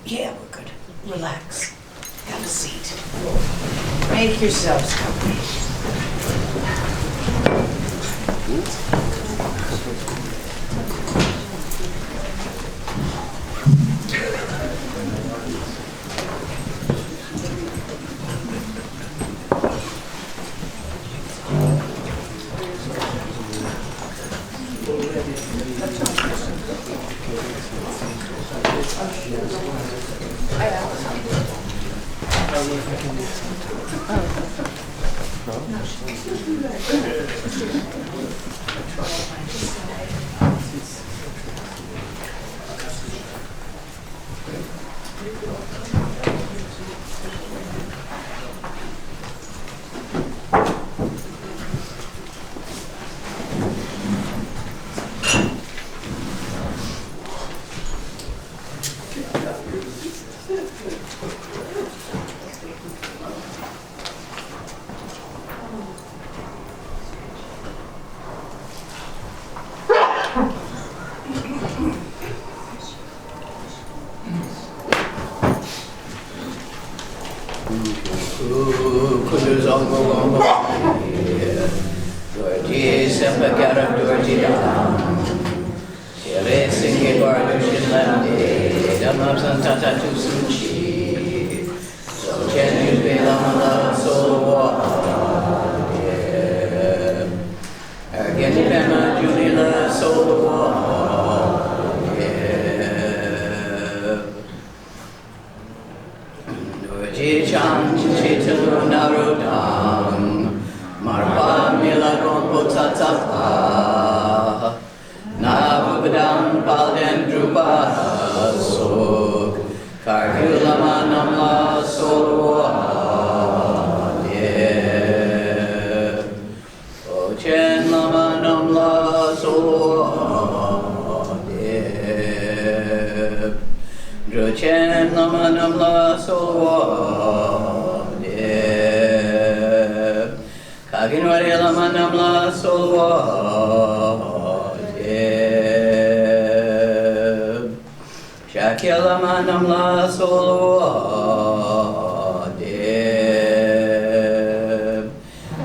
Yeah, we're good. Relax. Have a seat. Make yourselves comfortable. Dzogchen Lama Namla Solwa Deb Kaginwari Lama Namla Solwa Deb Shakya Lama Namla Solwa Deb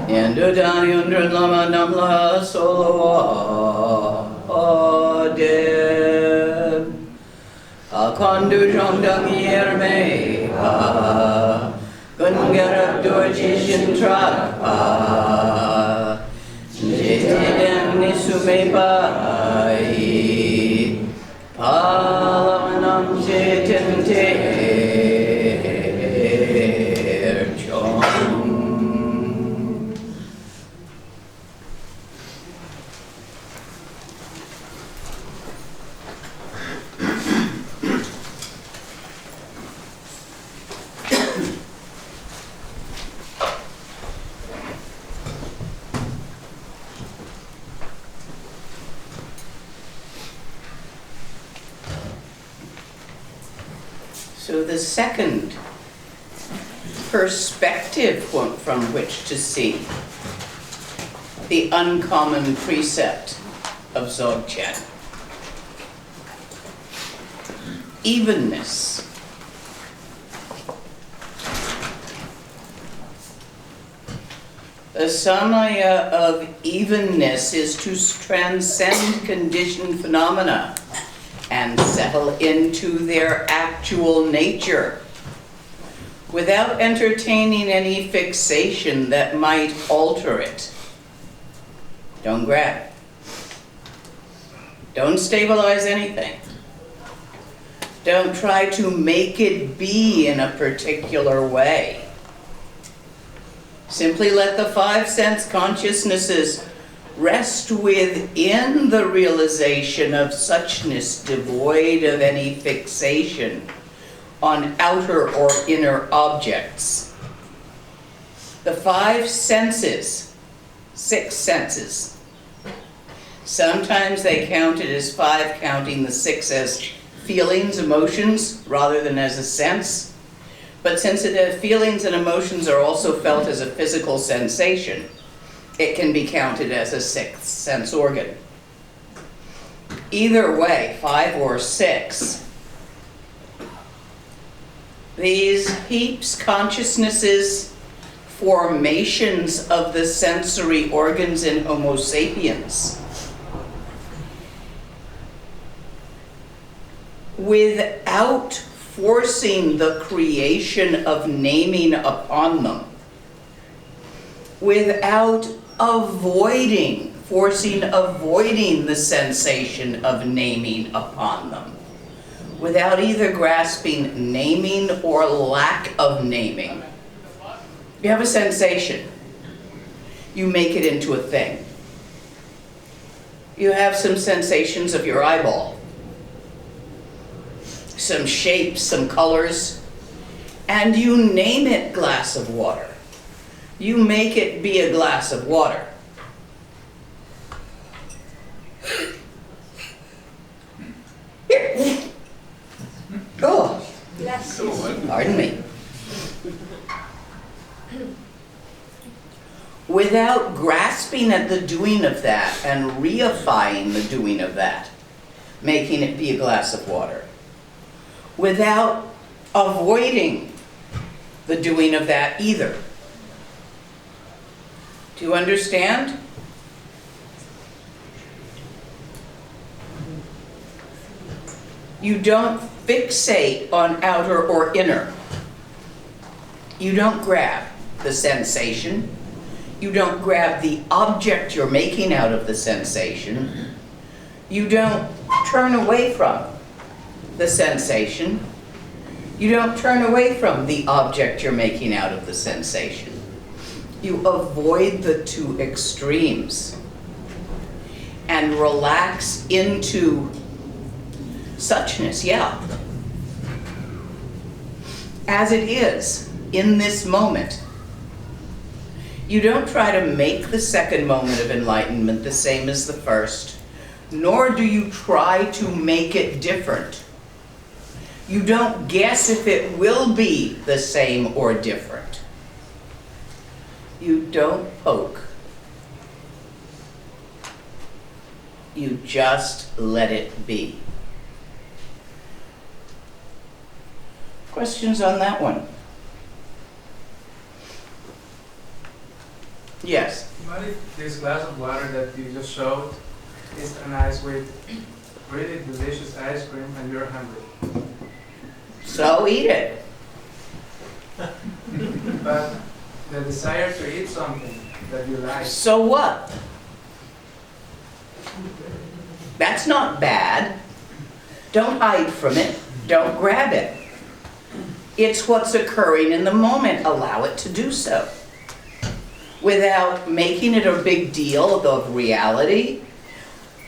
Yandudan Yundra Lama Namla Solwa Deb Kondu Jongdang Yerme Gungarab Dorjishin Trakpa Jitidem Nisumepa Palamanam Jitin Ter Chom. So the second perspective from which to see the uncommon precept of Dzogchen. Evenness. The Samaya of evenness is to transcend conditioned phenomena and settle into their actual nature without entertaining any fixation that might alter it. Don't grab. Don't stabilize anything. Don't try to make it be in a particular way. Simply let the five sense consciousnesses rest within the realization of suchness devoid of any fixation on outer or inner objects. The five senses, six senses. Sometimes they count it as five, counting the six as feelings, emotions, rather than as a sense. But since feelings and emotions are also felt as a physical sensation, it can be counted as a sixth sense organ. Either way, 5 or 6, These heaps, consciousnesses, formations of the sensory organs in Homo sapiens, without forcing the creation of naming upon them, without avoiding the sensation of naming upon them, without either grasping naming or lack of naming. You have a sensation. You make it into a thing. You have some sensations of your eyeball, some shapes, some colors, and you name it glass of water. You make it be a glass of water. Here. Oh, pardon me. Without grasping at the doing of that and reifying the doing of that, making it be a glass of water. Without avoiding the doing of that either. Do you understand? You don't fixate on outer or inner. You don't grab the sensation. You don't grab the object you're making out of the sensation. You don't turn away from the sensation. You don't turn away from the object you're making out of the sensation. You avoid the two extremes and relax into suchness, yeah. As it is in this moment. You don't try to make the second moment of enlightenment the same as the first, nor do you try to make it different. You don't guess if it will be the same or different. You don't poke. You just let it be. Questions on that one? Yes. What if this glass of water that you just showed is an ice with really delicious ice cream and you're hungry? So eat it. But the desire to eat something that you like. So what? That's not bad. Don't hide from it. Don't grab it. It's what's occurring in the moment. Allow it to do so. Without making it a big deal of reality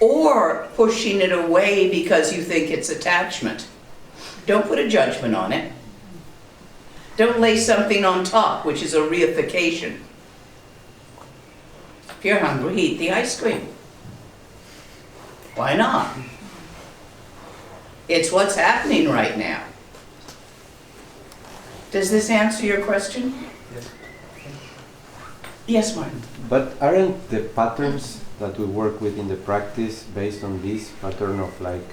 or pushing it away because you think it's attachment. Don't put a judgment on it. Don't lay something on top, which is a reification. If you're hungry, eat the ice cream. Why not? It's what's happening right now. Does this answer your question? Yes. Yes, Martin. But aren't the patterns that we work with in the practice based on this pattern of like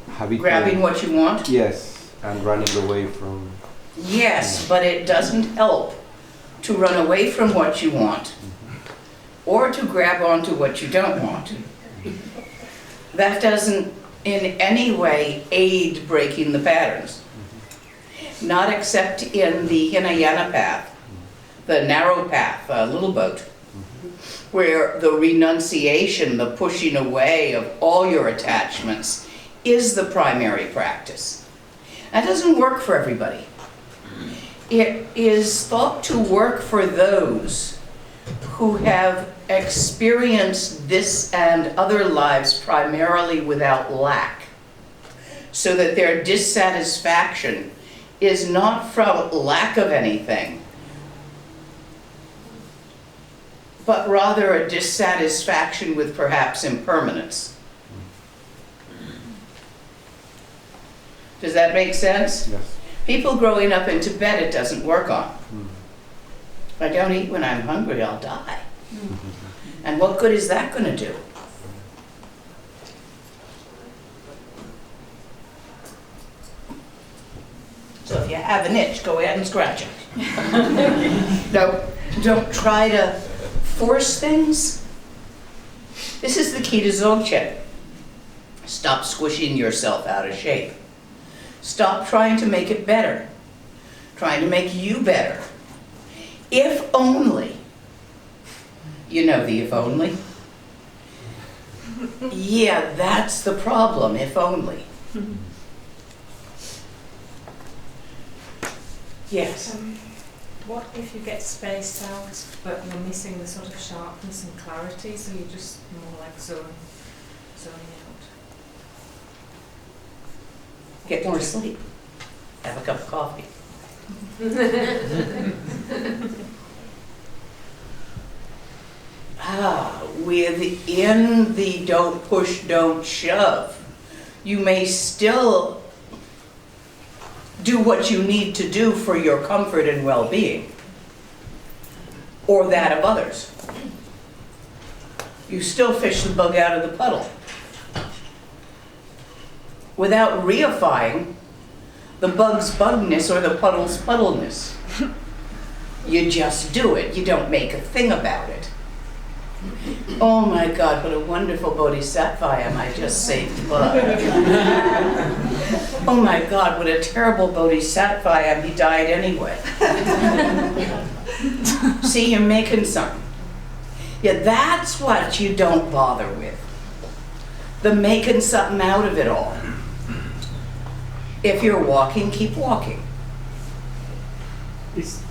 habitual... Grabbing what you want? Yes, and running away from... Yes, but it doesn't help to run away from what you want or to grab onto what you don't want. That doesn't in any way aid breaking the patterns. Not except in the Hinayana path, the narrow path, little boat, where the renunciation, the pushing away of all your attachments is the primary practice. That doesn't work for everybody. It is thought to work for those who have experienced this and other lives primarily without lack, so that their dissatisfaction is not from lack of anything, but rather a dissatisfaction with perhaps impermanence. Does that make sense? Yes. People growing up in Tibet, it doesn't work on. If I don't eat when I'm hungry, I'll die. And what good is that going to do? So if you You have an itch, go ahead and scratch it. Don't try to force things. This is the key to Dzogchen. Stop squishing yourself out of shape. Stop trying to make it better. Trying to make you better. If only. You know the if only? Yeah, that's the problem, if only. Yes. What if you get spaced out, but you're missing the sort of sharpness and clarity, so you're just more like zoning out? Get more sleep. Have a cup of coffee. Within the don't push, don't shove, you may still do what you need to do for your comfort and well-being, or that of others. You still fish the bug out of the puddle without reifying the bug's bugness or the puddle's puddleness. You just do it. You don't make a thing about it. Oh my God, what a wonderful bodhisattva I am. I just saved the bug. Oh my God, what a terrible bodhisattva I am. He died anyway. See, you're making something. Yeah, that's what you don't bother with. The making something out of it all. If you're walking, keep walking. Is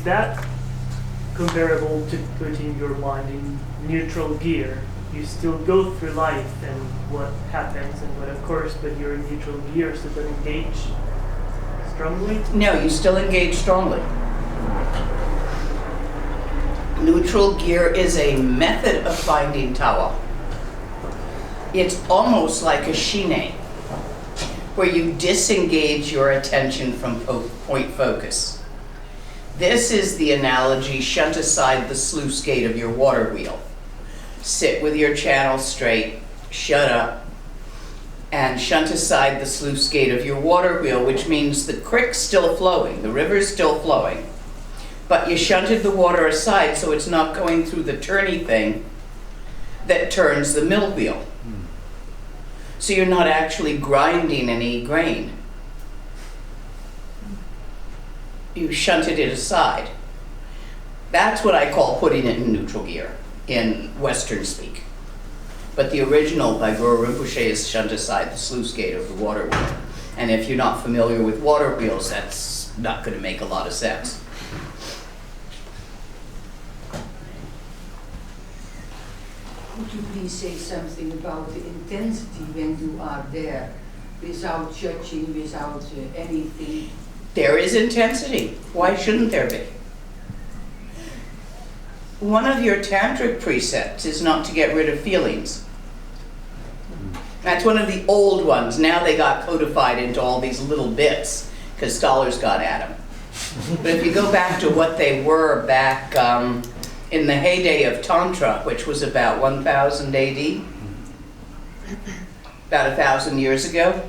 that comparable to putting your mind in neutral gear? You still go through life and what happens and what occurs, but you're in neutral gear, so don't engage strongly? No, you still engage strongly. Neutral gear is a method of finding Tawa. It's almost like a shine, where you disengage your attention from point focus. This is the analogy: shunt aside the sluice gate of your water wheel. Sit with your channel straight, shut up, and shunt aside the sluice gate of your water wheel, which means the creek's still flowing, the river's still flowing, but you shunted the water aside so it's not going through the turny thing that turns the mill wheel. So you're not actually grinding any grain. You shunted it aside. That's what I call putting it in neutral gear, in Western speak. But the original by Guru Rinpoche is shunt aside the sluice gate of the water wheel. And if you're not familiar with water wheels, that's not going to make a lot of sense. Could you please say something about the intensity when you are there, without judging, without anything? There is intensity. Why shouldn't there be? One of your tantric precepts is not to get rid of feelings. That's one of the old ones. Now they got codified into all these little bits because scholars got at them. But if you go back to what they were back in the heyday of Tantra, which was about 1000 AD, about 1,000 years ago,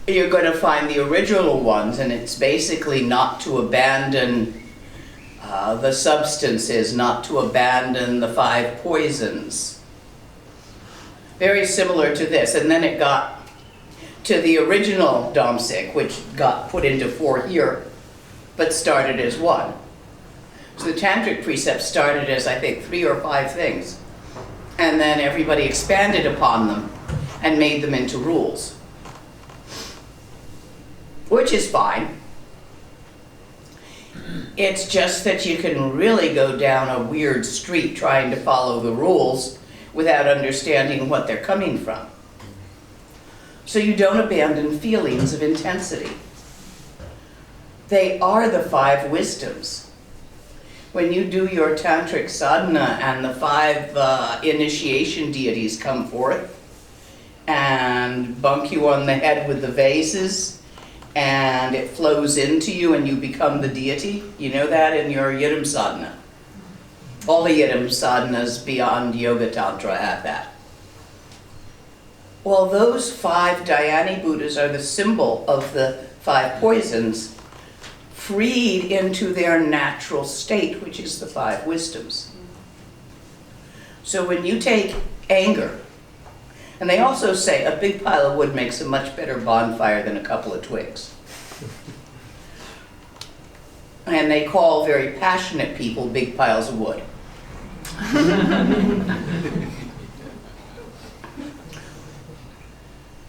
you're going to find the original ones, and it's basically not to abandon the substances, not to abandon the 5 poisons. Very similar to this. And then it got to the original Domsik, which got put into 4 here, but started as 1. So the tantric precepts started as, I think, 3 or 5 things. And then everybody expanded upon them and made them into rules. Which is fine. It's just that you can really go down a weird street trying to follow the rules without understanding what they're coming from. So you don't abandon feelings of intensity. They are the 5 wisdoms. When you do your tantric sadhana and the 5 initiation deities come forth and bunk you on the head with the vases, and it flows into you and you become the deity. You know that in your Yidam sadhana. All the Yidam sadhanas beyond Yoga Tantra have that. Well, those 5 Dhyani Buddhas are the symbol of the 5 poisons freed into their natural state, which is the 5 wisdoms. So when you take anger, and they also say a big pile of wood makes a much better bonfire than a couple of twigs. And they call very passionate people big piles of wood.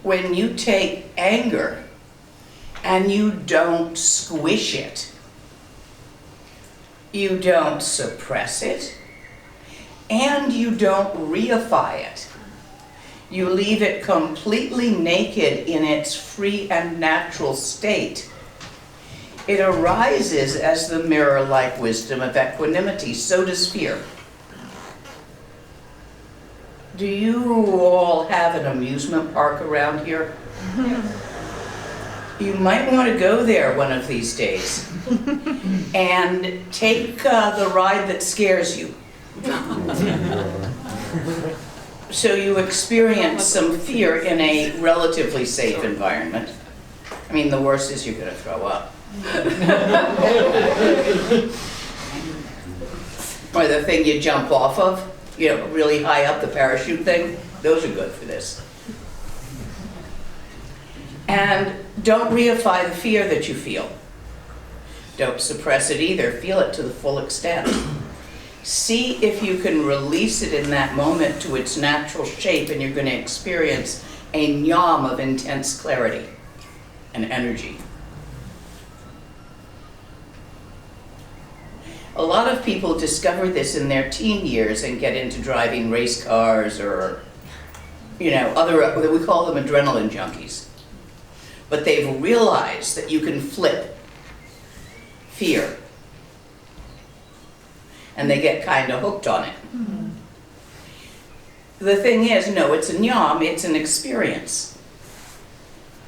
When you take anger and you don't squish it, you don't suppress it, and you don't reify it, you leave it completely naked in its free and natural state, it arises as the mirror-like wisdom of equanimity. So does fear. Do you all have an amusement park around here? You might want to go there one of these days and take the ride that scares you. So you experience some fear in a relatively safe environment. I mean, the worst is you're going to throw up. Or the thing you jump off of, you know, really high up, the parachute thing, those are good for this. And don't reify the fear that you feel. Don't suppress it either. Feel it to the full extent. See if you can release it in that moment to its natural shape, and you're going to experience a nyam of intense clarity and energy. A lot of people discover this in their teen years and get into driving race cars or, you know, other, we call them adrenaline junkies. But they've realized that you can flip fear. And they get kind of hooked on it. Mm-hmm. The thing is, no, it's a nyam, it's an experience.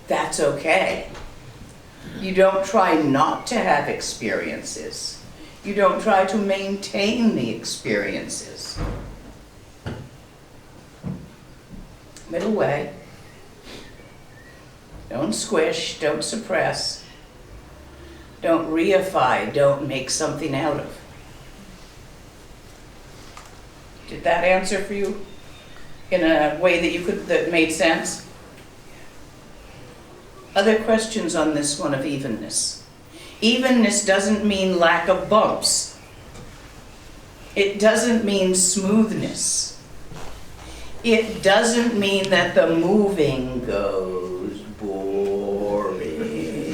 That's okay. You don't try not to have experiences. You don't try to maintain the experiences. Middle way. Don't squish, don't suppress. Don't reify, don't make something out of. Did that answer for you in a way that you could, that made sense? Other questions on this one of evenness? Evenness doesn't mean lack of bumps. It doesn't mean smoothness. It doesn't mean that the moving goes boring.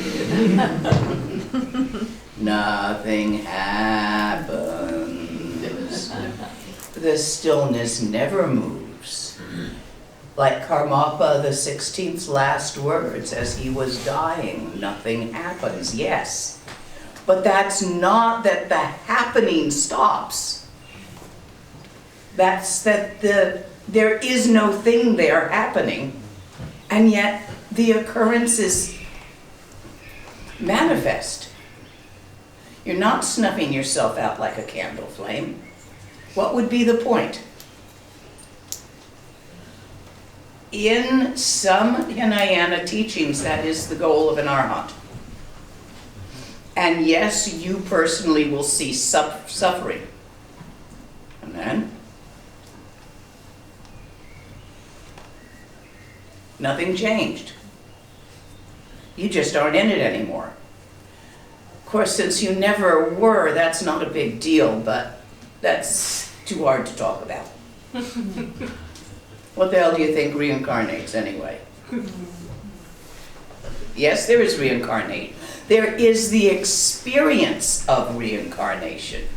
Nothing happens. The stillness never moves. Like Karmapa the 16th's last words as he was dying, nothing happens, yes. But that's not that the happening stops. That's that there is no thing there happening, and yet the occurrence is manifest. You're not snuffing yourself out like a candle flame. What would be the point? In some Hinayana teachings, that is the goal of an arhat. And yes, you personally will see suffering. And then nothing changed. You just aren't in it anymore. Of course, since you never were, that's not a big deal, but that's too hard to talk about. What the hell do you think reincarnates anyway? Yes, there is reincarnate. There is the experience of reincarnation.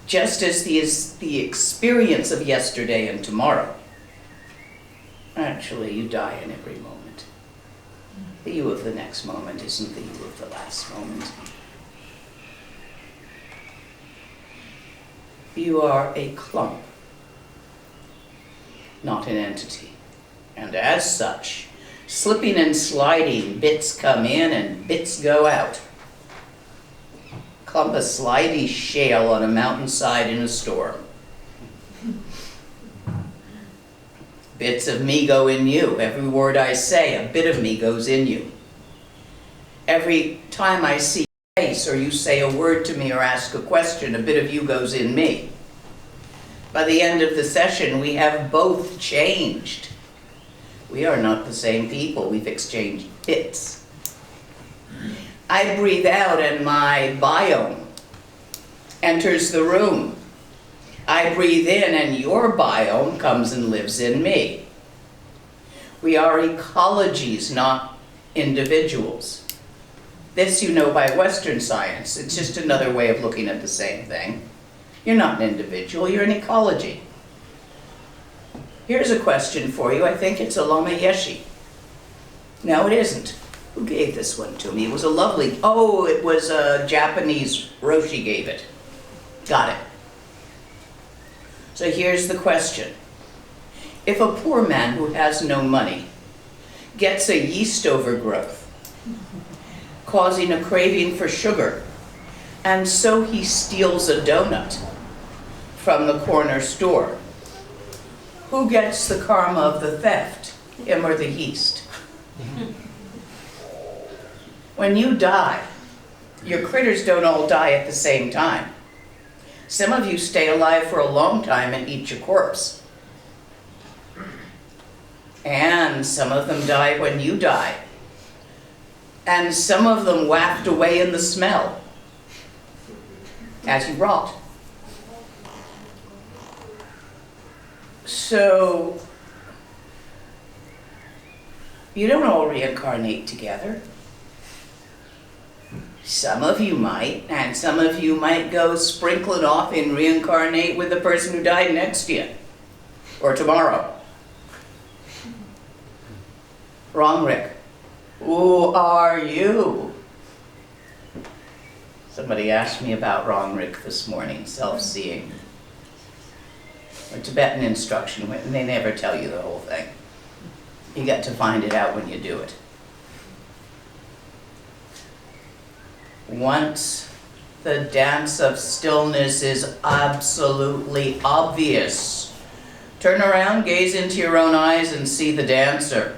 Just as is the experience of yesterday and tomorrow. Actually, you die in every moment. The you of the next moment isn't the you of the last moment. You are a clump, not an entity. And as such, slipping and sliding, bits come in and bits go out. Clump of slidey shale on a mountainside in a storm. Bits of me go in you. Every word I say, a bit of me goes in you. Every time I see your face or you say a word to me or ask a question, a bit of you goes in me. By the end of the session, we have both changed. We are not the same people. We've exchanged bits. I breathe out and my biome enters the room. I breathe in and your biome comes and lives in me. We are ecologies, not individuals. This you know by Western science. It's just another way of looking at the same thing. You're not an individual, you're an ecology. Here's a question for you. I think it's a Lama Yeshe. No, it isn't. Who gave this one to me? It was a lovely, oh, it was a Japanese Roshi gave it. Got it. So here's the question. If a poor man who has no money gets a yeast overgrowth, causing a craving for sugar, and so he steals a donut from the corner store, who gets the karma of the theft, him or the yeast? When you die, your critters don't all die at the same time. Some of you stay alive for a long time and eat your corpse. And some of them die when you die. And some of them waft away in the smell as you rot. So, you don't all reincarnate together. Some of you might, and some of you might go sprinkling off and reincarnate with the person who died next to you, or tomorrow. Wrong, Rick. Who are you? Somebody asked me about Wrong Rick this morning, self-seeing. A Tibetan instruction, and they never tell you the whole thing. You got to find it out when you do it. Once the dance of stillness is absolutely obvious, turn around, gaze into your own eyes, and see the dancer.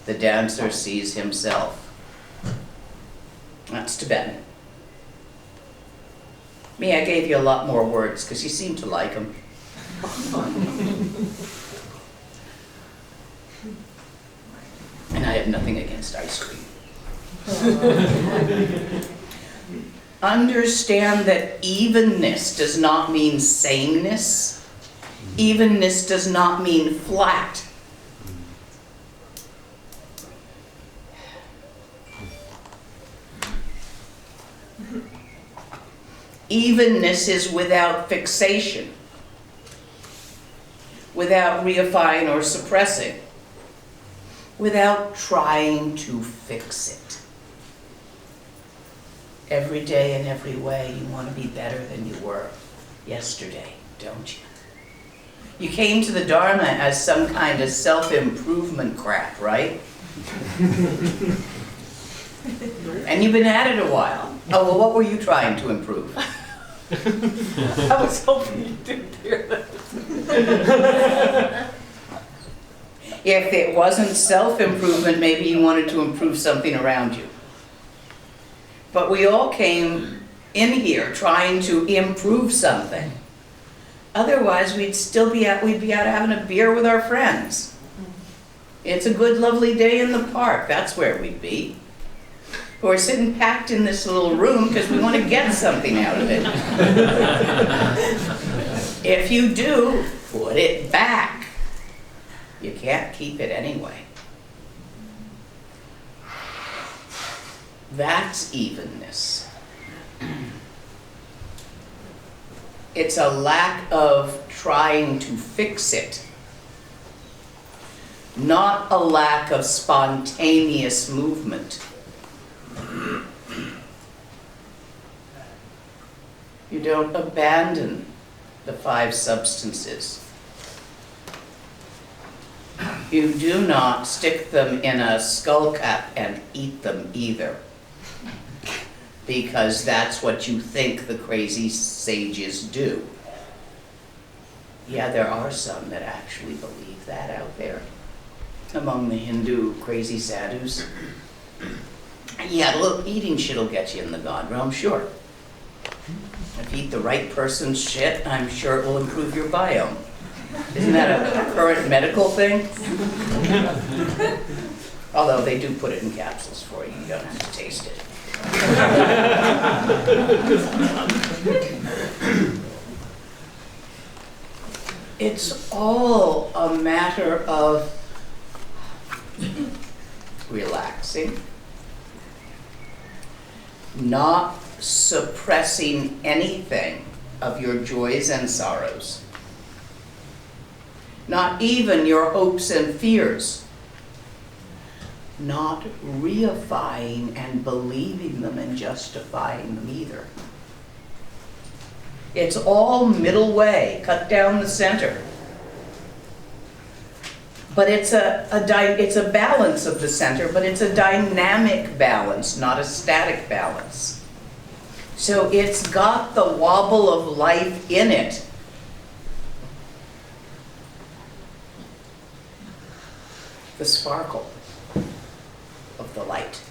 The dancer sees himself. That's Tibetan. Me, I gave you a lot more words because you seem to like them. And I have nothing against ice cream. Understand that evenness does not mean sameness. Evenness does not mean flat. Evenness is without fixation, without reifying or suppressing, without trying to fix it. Every day in every way, you want to be better than you were yesterday, don't you? You came to the Dharma as some kind of self-improvement crap, right? And you've been at it a while. Oh, well, what were you trying to improve? I was hoping you didn't hear that. If it wasn't self-improvement, maybe you wanted to improve something around you. But we all came in here trying to improve something. Otherwise, we'd be out having a beer with our friends. It's a good, lovely day in the park. That's where we'd be. We're sitting packed in this little room because we want to get something out of it. If you do, put it back. You can't keep it anyway. That's evenness. It's a lack of trying to fix it, not a lack of spontaneous movement. You don't abandon the 5 substances. You do not stick them in a skull cap and eat them either, because that's what you think the crazy sages do. Yeah, there are some that actually believe that out there. Among the Hindu crazy sadhus. Yeah, look, eating shit'll get you in the God realm, sure. If you eat the right person's shit, I'm sure it will improve your biome. Isn't that a current medical thing? Although they do put it in capsules for you, you don't have to taste it. It's all a matter of relaxing, not suppressing anything of your joys and sorrows, not even your hopes and fears, not reifying and believing them and justifying them either. It's all middle way, cut down the center. But it's a balance of the center, but it's a dynamic balance, not a static balance. So it's got the wobble of life in it. The sparkle of the light,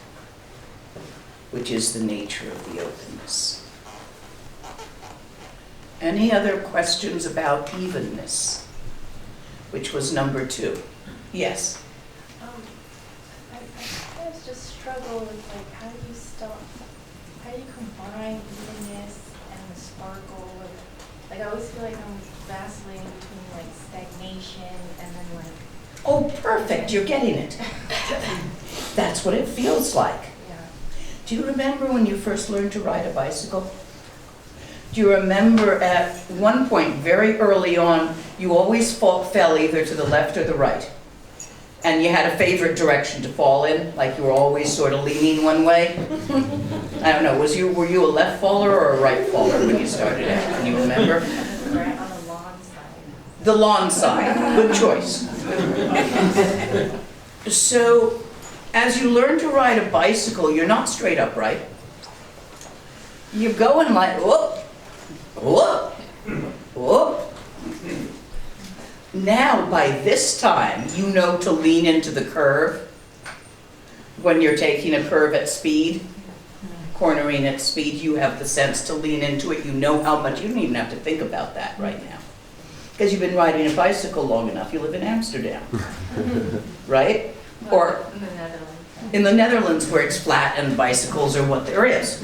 which is the nature of the openness. Any other questions about evenness, which was number 2? Yes? I always just struggle with like how do you combine evenness and the sparkle with, like I always feel like I'm vacillating between like stagnation and then like. Oh, perfect, you're getting it. That's what it feels like. Yeah. Do you remember when you first learned to ride a bicycle? Do you remember at one point, very early on, you always fell either to the left or the right? And you had a favorite direction to fall in, like you were always sort of leaning one way? I don't know, were you a left faller or a right faller when you started out? Can you remember? Right on the lawn side. The lawn side, good choice. So, as you learn to ride a bicycle, you're not straight upright. You're going like, whoop, whoop, whoop. Now, by this time, you know to lean into the curve. When you're taking a curve at speed, cornering at speed, you have the sense to lean into it. You know how much, you don't even have to think about that right now. Because you've been riding a bicycle long enough, you live in Amsterdam, right? Or In the Netherlands. in the Netherlands where it's flat and bicycles are what there is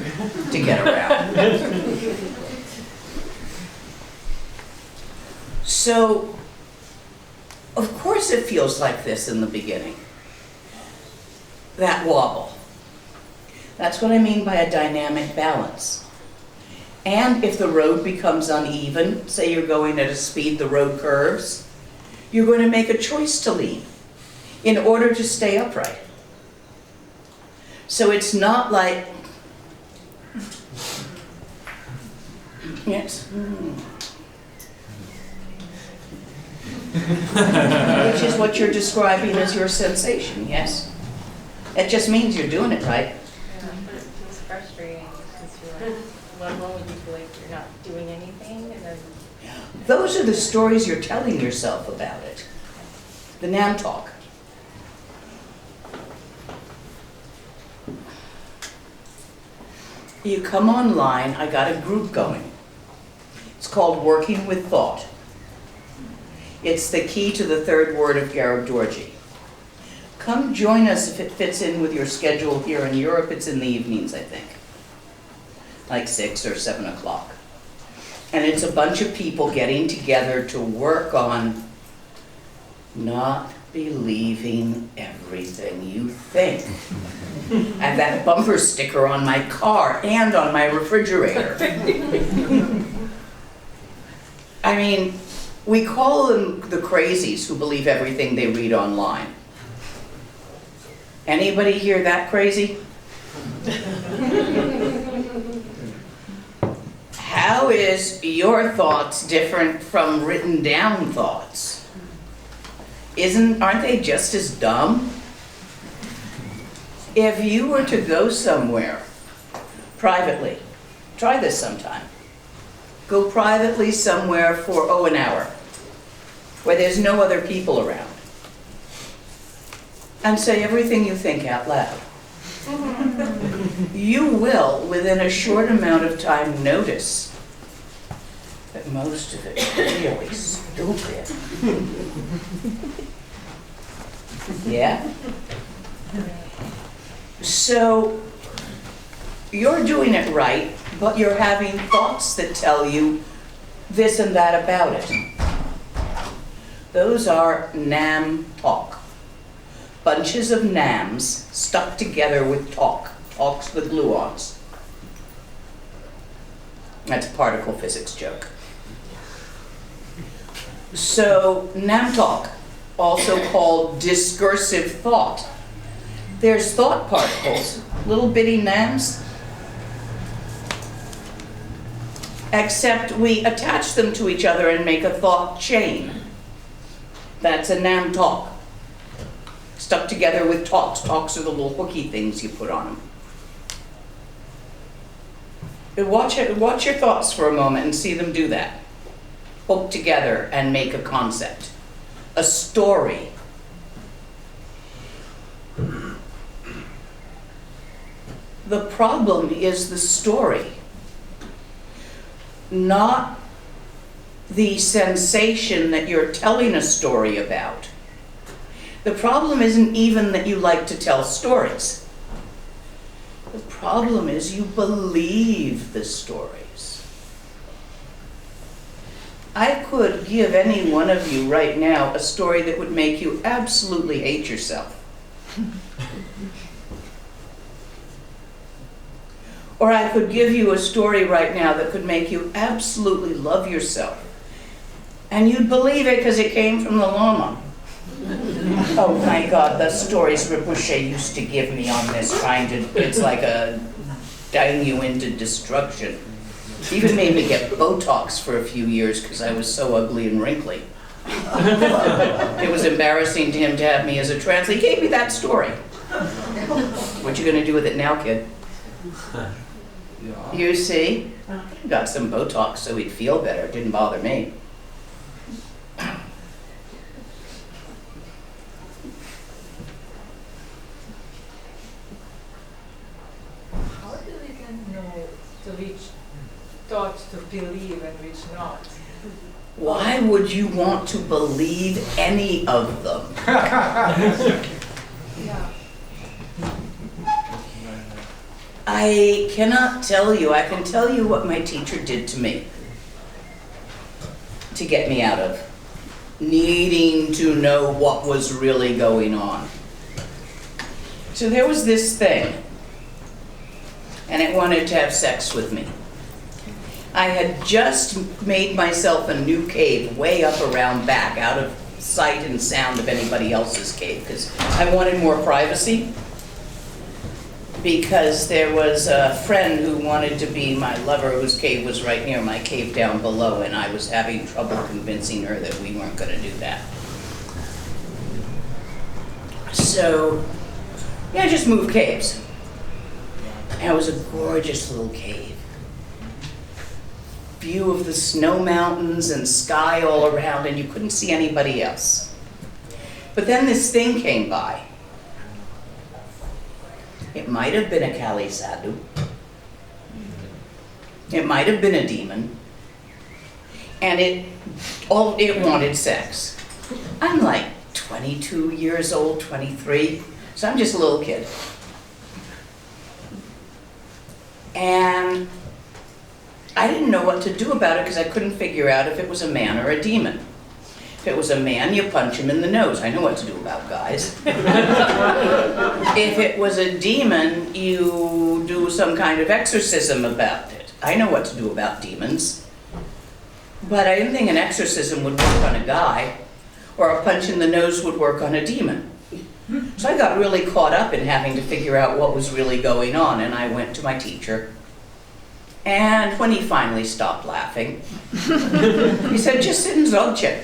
to get around. So, of course it feels like this in the beginning. That wobble. That's what I mean by a dynamic balance. And if the road becomes uneven, say you're going at a speed the road curves, you're going to make a choice to lean in order to stay upright. So it's not like, yes, which is what you're describing as your sensation, yes? It just means you're doing it right. Yeah, but it feels frustrating because you're like, one moment you feel like you're not doing anything, and then. Those are the stories you're telling yourself about it. The Nam talk. You come online, I got a group going. It's called Working with Thought. It's the key to the third word of Garabdorji. Come join us if it fits in with your schedule here in Europe. It's in the evenings, I think. Like 6 or 7 o'clock. And it's a bunch of people getting together to work on not believing everything you think. I have that bumper sticker on my car and on my refrigerator. I mean, we call them the crazies who believe everything they read online. Anybody hear that crazy? How is your thoughts different from written down thoughts? Aren't they just as dumb? If you were to go somewhere privately, try this sometime. Go privately somewhere for, an hour. where there's no other people around, and say everything you think out loud. You will, within a short amount of time, notice that most of it is really stupid. Yeah? So, you're doing it right, but you're having thoughts that tell you this and that about it. Those are nam talk. Bunches of nams stuck together with talk. Talk's the gluons. That's a particle physics joke. So, nam talk, also called discursive thought. There's thought particles, little bitty nams, except we attach them to each other and make a thought chain. That's a nam talk. Stuck together with talks. Talks are the little hooky things you put on them. Watch your thoughts for a moment and see them do that. Hook together and make a concept. A story. The problem is the story, not the sensation that you're telling a story about. The problem isn't even that you like to tell stories. The problem is you believe the stories. I could give any one of you right now a story that would make you absolutely hate yourself. Or I could give you a story right now that could make you absolutely love yourself. And you'd believe it because it came from the Lama. Oh my God, the stories Rinpoche used to give me on this, it's like a dying you into destruction. He even made me get Botox for a few years because I was so ugly and wrinkly. It was embarrassing to him to have me as a translator. He gave me that story. What you gonna do with it now, kid? You see? Got some Botox so he'd feel better. It didn't bother me. How do we then know to which thought to believe and which not? Why would you want to believe any of them? Yeah. I cannot tell you. I can tell you what my teacher did to me to get me out of needing to know what was really going on. So there was this thing, and it wanted to have sex with me. I had just made myself a new cave way up around back, out of sight and sound of anybody else's cave, because I wanted more privacy. Because there was a friend who wanted to be my lover whose cave was right near my cave down below, and I was having trouble convincing her that we weren't going to do that. So, yeah, just move caves. And it was a gorgeous little cave. View of the snow mountains and sky all around, and you couldn't see anybody else. But then this thing came by. It might have been a Kali Sadhu. It might have been a demon. And it wanted sex. I'm like 22 years old, 23, so I'm just a little kid. And I didn't know what to do about it because I couldn't figure out if it was a man or a demon. If it was a man, you punch him in the nose. I know what to do about guys. If it was a demon, you do some kind of exorcism about it. I know what to do about demons. But I didn't think an exorcism would work on a guy, or a punch in the nose would work on a demon. So I got really caught up in having to figure out what was really going on, and I went to my teacher. And when he finally stopped laughing, he said, just sit in Dzogchen.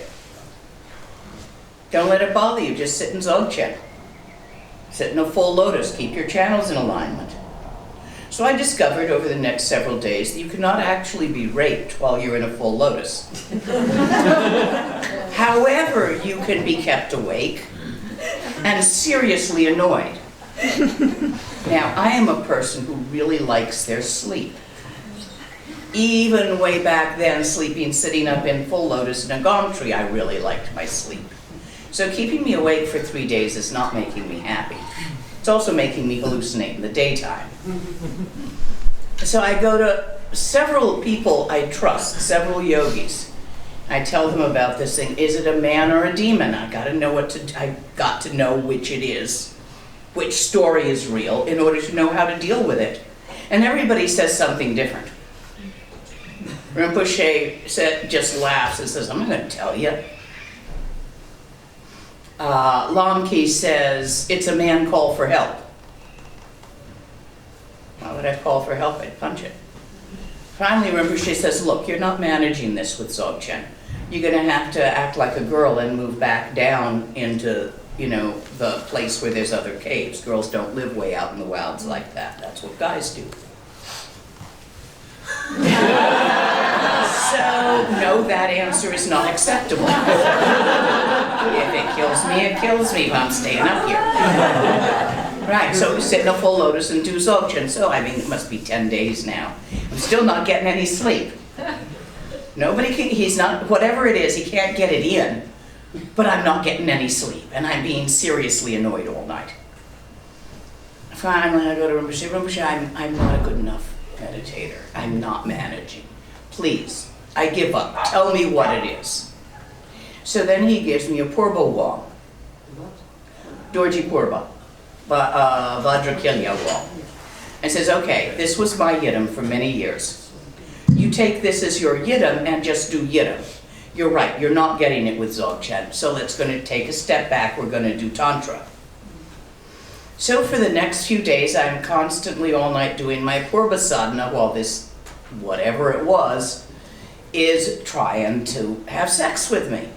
Don't let it bother you, just sit in Dzogchen. Sit in a full lotus, keep your channels in alignment. So I discovered over the next several days that you cannot actually be raped while you're in a full lotus. However, you can be kept awake and seriously annoyed. Now, I am a person who really likes their sleep. Even way back then, sleeping sitting up in full lotus in a gum tree, I really liked my sleep. So keeping me awake for 3 days is not making me happy. It's also making me hallucinate in the daytime. So I go to several people I trust, several yogis. I tell them about this thing. Is it a man or a demon? I got to know which it is, which story is real, in order to know how to deal with it. And everybody says something different. Rinpoche just laughs and says, I'm not going to tell you. Lamki says, it's a man call for help. Why would I call for help? I'd punch it. Finally, Rinpoche says, look, you're not managing this with Dzogchen. You're going to have to act like a girl and move back down into, the place where there's other caves. Girls don't live way out in the wilds like that. That's what guys do. So, no, that answer is not acceptable. If it kills me, but I'm staying up here. Right, so we sit in a full lotus and do Dzogchen. So, it must be 10 days now. I'm still not getting any sleep. Nobody can, he's not, whatever it is, he can't get it in. But I'm not getting any sleep, and I'm being seriously annoyed all night. Finally, I go to Rinpoche. Rinpoche, I'm not a good enough meditator. I'm not managing. Please, I give up. Tell me what it is. So then he gives me a Purba wall. Dorji Purba. Vajrakilya wall. And says, okay, this was my yidam for many years. You take this as your yidam and just do yidam. You're right, you're not getting it with Dzogchen. So let's going to take a step back. We're going to do Tantra. So for the next few days, I'm constantly all night doing my Purba sadhana while this, whatever it was, is trying to have sex with me.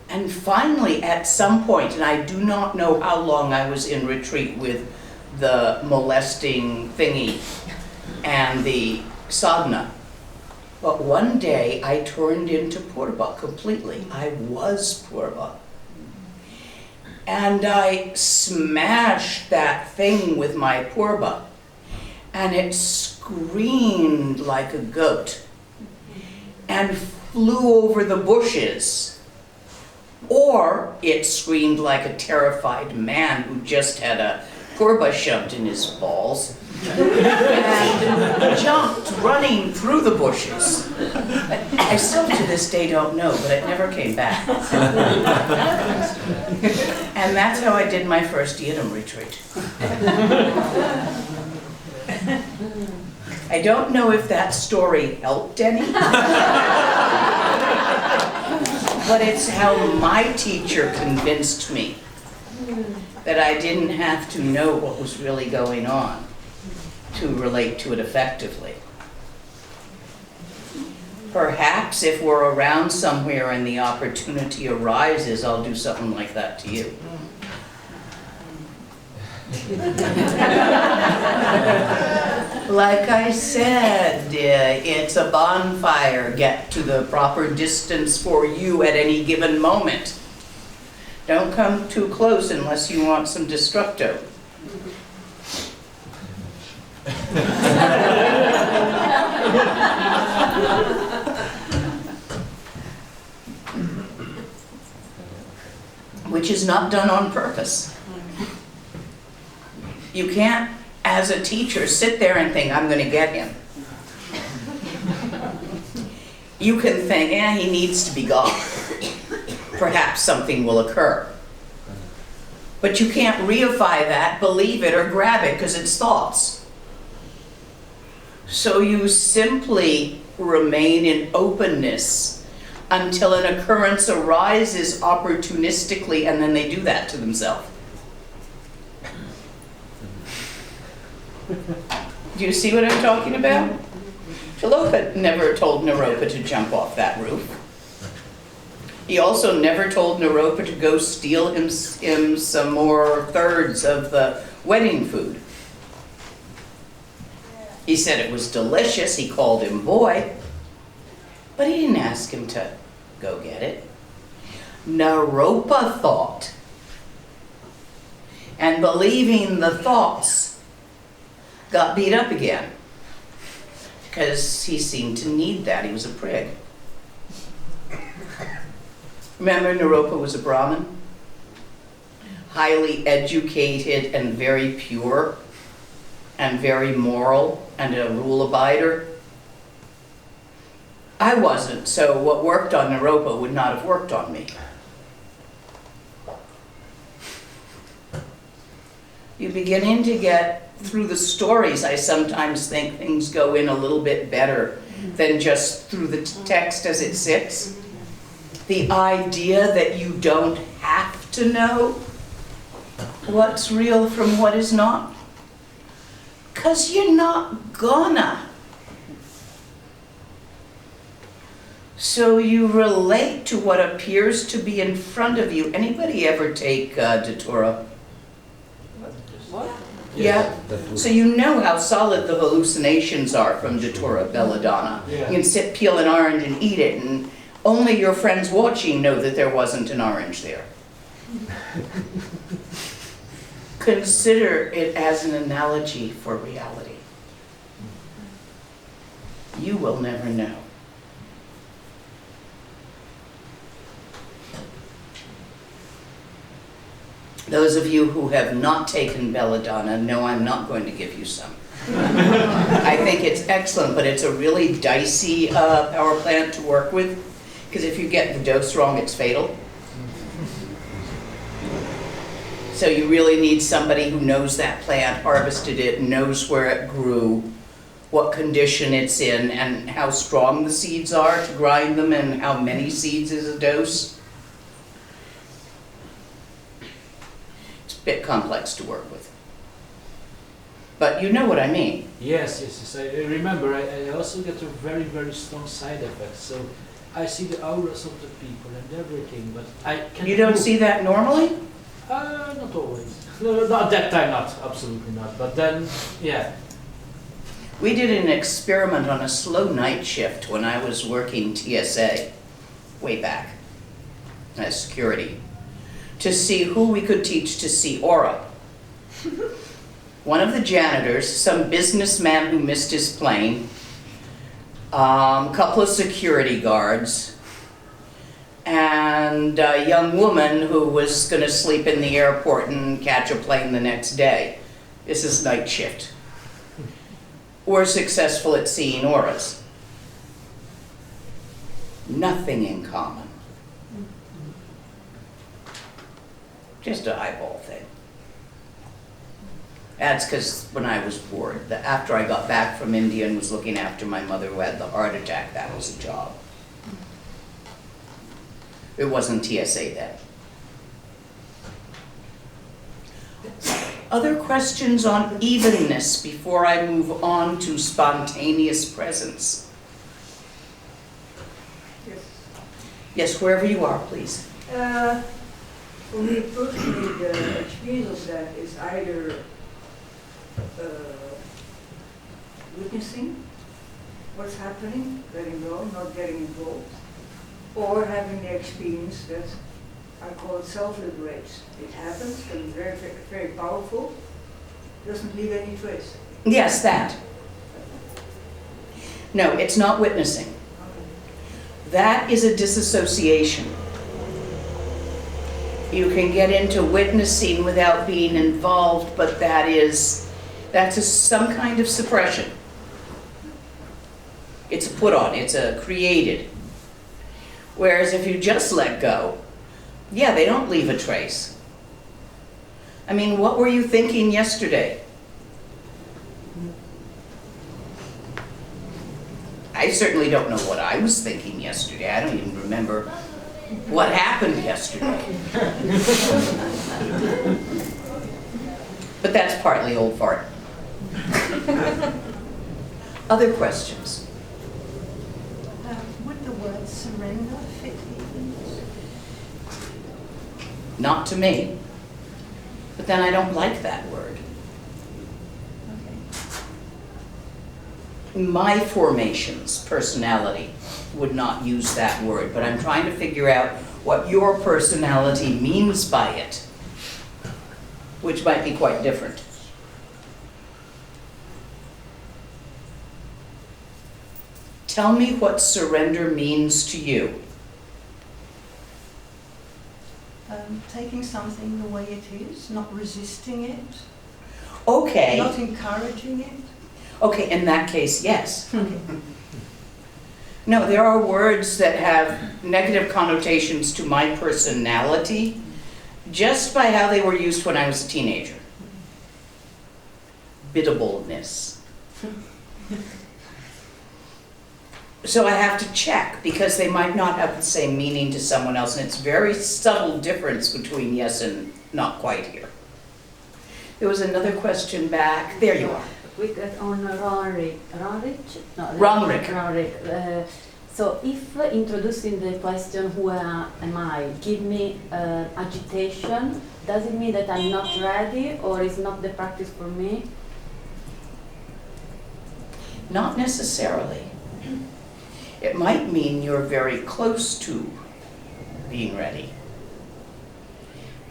And finally, at some point, and I do not know how long I was in retreat with the molesting thingy and the sadhana, but one day I turned into Purba completely. I was Purba. And I smashed that thing with my Purba, and it screamed like a goat and flew over the bushes. Or it screamed like a terrified man who just had a Purba shoved in his balls and jumped running through the bushes. I still to this day don't know, but it never came back. And that's how I did my first yidam retreat. I don't know if that story helped any, but it's how my teacher convinced me that I didn't have to know what was really going on to relate to it effectively. Perhaps if we're around somewhere and the opportunity arises, I'll do something like that to you. Like I said, it's a bonfire. Get to the proper distance for you at any given moment. Don't come too close unless you want some destructo. Which is not done on purpose. You can't, as a teacher, sit there and think, I'm going to get him. You can think, he needs to be gone. Perhaps something will occur. But you can't reify that, believe it, or grab it, because it's thoughts. So you simply remain in openness until an occurrence arises opportunistically, and then they do that to themselves. Do you see what I'm talking about? Tilopa never told Naropa to jump off that roof. He also never told Naropa to go steal him some more thirds of the wedding food. He said it was delicious. He called him boy, but he didn't ask him to go get it. Naropa thought. And believing the thoughts got beat up again. Because he seemed to need that. He was a prig. Remember, Naropa was a Brahmin? Highly educated and very pure and very moral and a rule abider. I wasn't, so what worked on Naropa would not have worked on me. You're beginning to get, through the stories, I sometimes think things go in a little bit better than just through the text as it sits. The idea that you don't have to know what's real from what is not. 'Cause you're not gonna. So you relate to what appears to be in front of you. Anybody ever take Datura? What? Yeah. So you know how solid the hallucinations are from Datura Belladonna. Yeah. You can sit, peel an orange and eat it, and only your friends watching know that there wasn't an orange there. Consider it as an analogy for reality. You will never know. Those of you who have not taken belladonna know I'm not going to give you some. I think it's excellent, but it's a really dicey power plant to work with, because if you get the dose wrong, it's fatal. So you really need somebody who knows that plant, harvested it, knows where it grew, what condition it's in, and how strong the seeds are to grind them, and how many seeds is a dose. It's a bit complex to work with. But you know what I mean. Yes. I remember. I also get a very, very strong side effect. So I see the auras of the people and everything, but I can't. You don't see that normally? Not always. No, not at that time, not. Absolutely not. But then, yeah. We did an experiment on a slow night shift when I was working TSA, way back, as security, to see who we could teach to see aura. One of the janitors, some businessman who missed his plane, a couple of security guards, and a young woman who was going to sleep in the airport and catch a plane the next day. This is night shift. Were successful at seeing auras. Nothing in common. Just a eyeball thing. That's because when I was bored, after I got back from India and was looking after my mother who had the heart attack, that was a job. It wasn't TSA then. Other questions on evenness before I move on to spontaneous presence? Yes. Yes, wherever you are, please. For me personally, the experience of that is either witnessing what's happening, letting go, not getting involved, or having the experience that I call it self-liberates. It happens, and it's very, very, very powerful, doesn't leave any trace. Yes, that. No, it's not witnessing. That is a disassociation. You can get into witnessing without being involved, but that's some kind of suppression. It's a put on, it's a created. Whereas if you just let go, yeah, they don't leave a trace. I mean, what were you thinking yesterday? I certainly don't know what I was thinking yesterday. I don't even remember what happened yesterday. But that's partly old fart. Other questions? Would the word surrender fit even? Not to me. But then I don't like that word. Okay. my formations, personality, would not use that word, but I'm trying to figure out what your personality means by it, which might be quite different. Tell me what surrender means to you. Taking something the way it is, not resisting it, Okay. not encouraging it. Okay, in that case, yes. No, there are words that have negative connotations to my personality just by how they were used when I was a teenager. Biddableness. So I have to check because they might not have the same meaning to someone else, and it's very subtle difference between yes and not quite here. There was another question back. There you are. We got on Ronrik. So if introducing the question, who am I, give me agitation, does it mean that I'm not ready or is not the practice for me? Not necessarily. It might mean you're very close to being ready.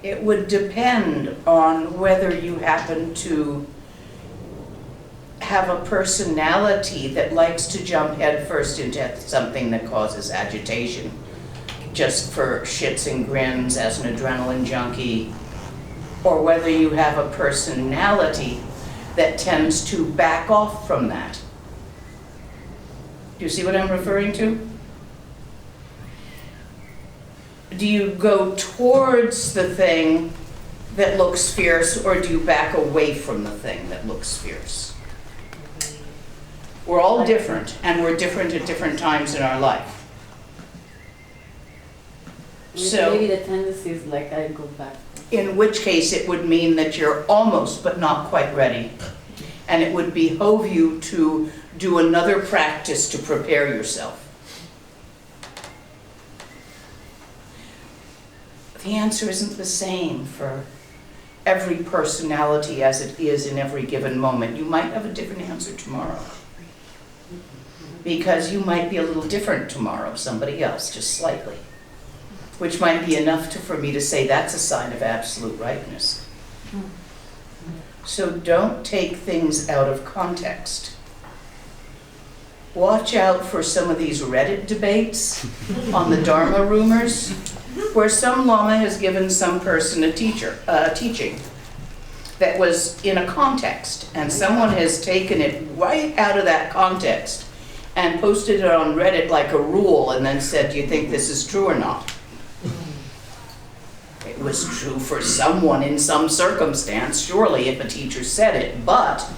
It would depend on whether you happen to have a personality that likes to jump headfirst into something that causes agitation, just for shits and grins as an adrenaline junkie, or whether you have a personality that tends to back off from that. Do you see what I'm referring to? Do you go towards the thing that looks fierce, or do you back away from the thing that looks fierce? We're all different, and we're different at different times in our life. So, maybe the tendency is like I go back. in which case it would mean that you're almost but not quite ready. And it would behove you to do another practice to prepare yourself. The answer isn't the same for every personality as it is in every given moment. You might have a different answer tomorrow. Because you might be a little different tomorrow, somebody else, just slightly. Which might be enough for me to say that's a sign of absolute rightness. So don't take things out of context. Watch out for some of these Reddit debates on the Dharma rumors, where some Lama has given some person a teaching that was in a context, and someone has taken it right out of that context and posted it on Reddit like a rule and then said, do you think this is true or not? It was true for someone in some circumstance, surely, if a teacher said it, but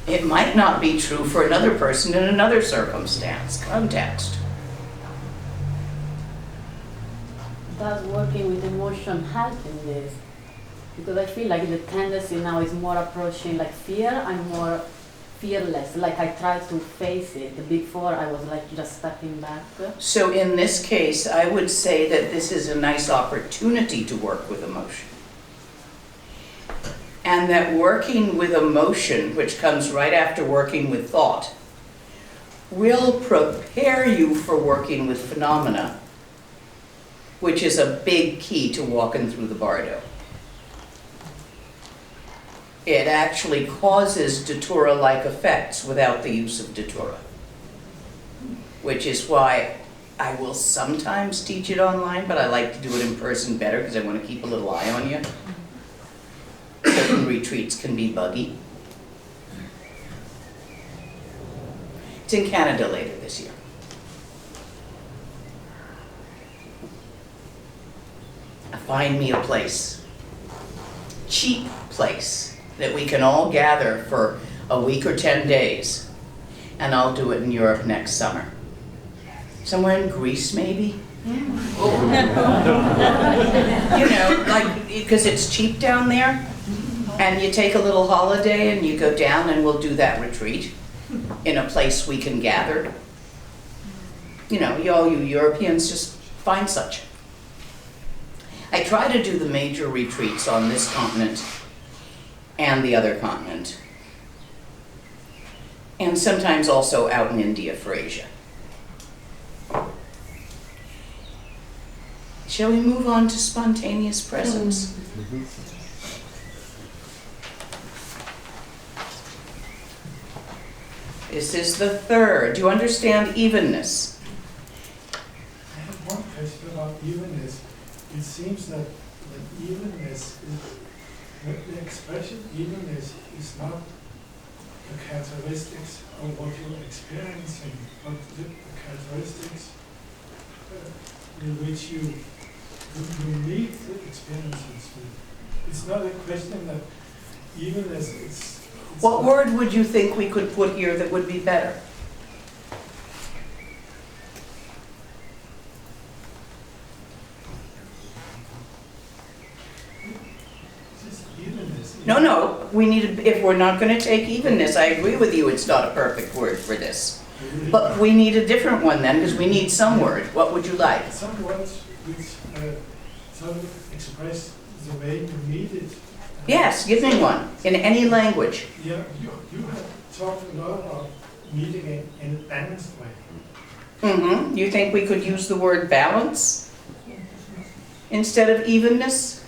it might not be true for another person in another circumstance, context. Does working with emotion help in this? Because I feel like the tendency now is more approaching like fear. I'm more fearless, like I try to face it. Before I was like just stepping back. So in this case, I would say that this is a nice opportunity to work with emotion. And that working with emotion, which comes right after working with thought, will prepare you for working with phenomena, which is a big key to walking through the bardo. It actually causes datura-like effects without the use of datura, which is why I will sometimes teach it online, but I like to do it in person better because I want to keep a little eye on you. Certain retreats can be buggy. It's in Canada later this year. Find me a place, cheap place, that we can all gather for a week or 10 days, and I'll do it in Europe next summer. Somewhere in Greece, maybe? You know, like, because it's cheap down there, and you take a little holiday and you go down and we'll do that retreat in a place we can gather. You know, all you Europeans, just find such. I try to do the major retreats on this continent and the other continent. and sometimes also out in India for Asia. Shall we move on to spontaneous presence? This is the third. Do you understand evenness? I have one question about evenness. It seems that evenness is, the expression evenness is not the characteristics of what you're experiencing, but the characteristics in which you meet the experiences with. It's not a question that evenness is. What word would you think we could put here that would be better? No, we need, if we're not going to take evenness, I agree with you, it's not a perfect word for this. But we need a different one then, because we need some word. What would you like? Some words which sort of express the way you meet it. Yes, give me one, in any language. Yeah, you have talked a lot about meeting in a balanced way. Mm-hmm. You think we could use the word balance instead of evenness?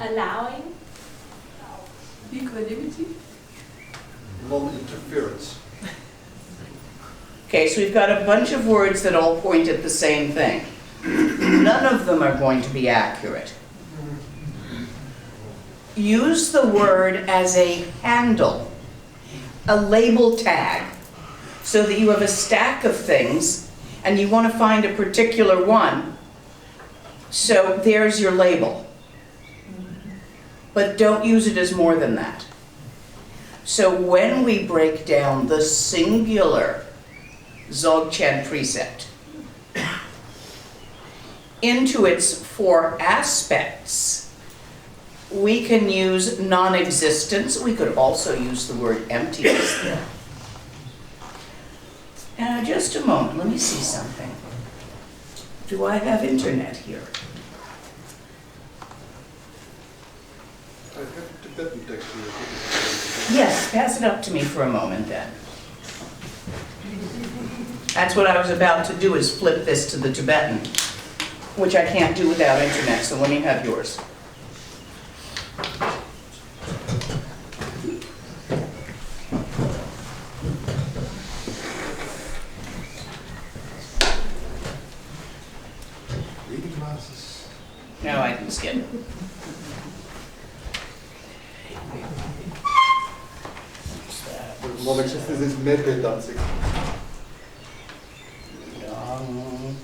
Allowing? Equanimity? Non-interference. Okay, so we've got a bunch of words that all point at the same thing. None of them are going to be accurate. Use the word as a handle, a label tag, so that you have a stack of things and you want to find a particular one. So there's your label. But don't use it as more than that. So when we break down the singular Dzogchen precept into its 4 aspects, we can use non-existence. We could also use the word emptiness there. Now, just a moment, let me see something. Do I have internet here? I have Tibetan text here. Yes, pass it up to me for a moment then. That's what I was about to do, is flip this to the Tibetan, which I can't do without internet, so let me have yours. Reading glasses. No, I can skip. Non-existence is method dancing.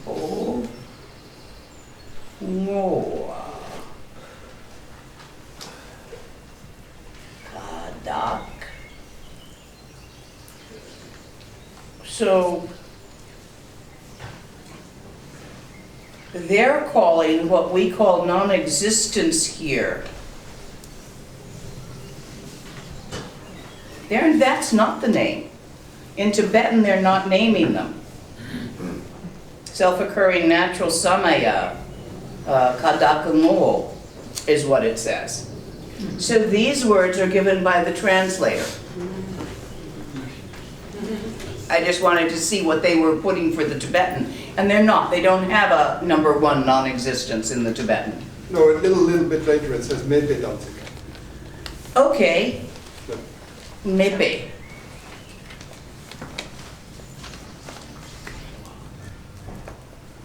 Oh. No. Kadak. So they're calling what we call non-existence here. That's not the name. In Tibetan, they're not naming them. Self-occurring natural samaya, kadakumo, is what it says. So these words are given by the translator. I just wanted to see what they were putting for the Tibetan. And they're not. They don't have a number 1 non-existence in the Tibetan. No, a little bit later it says method dancing. Okay. Mepe.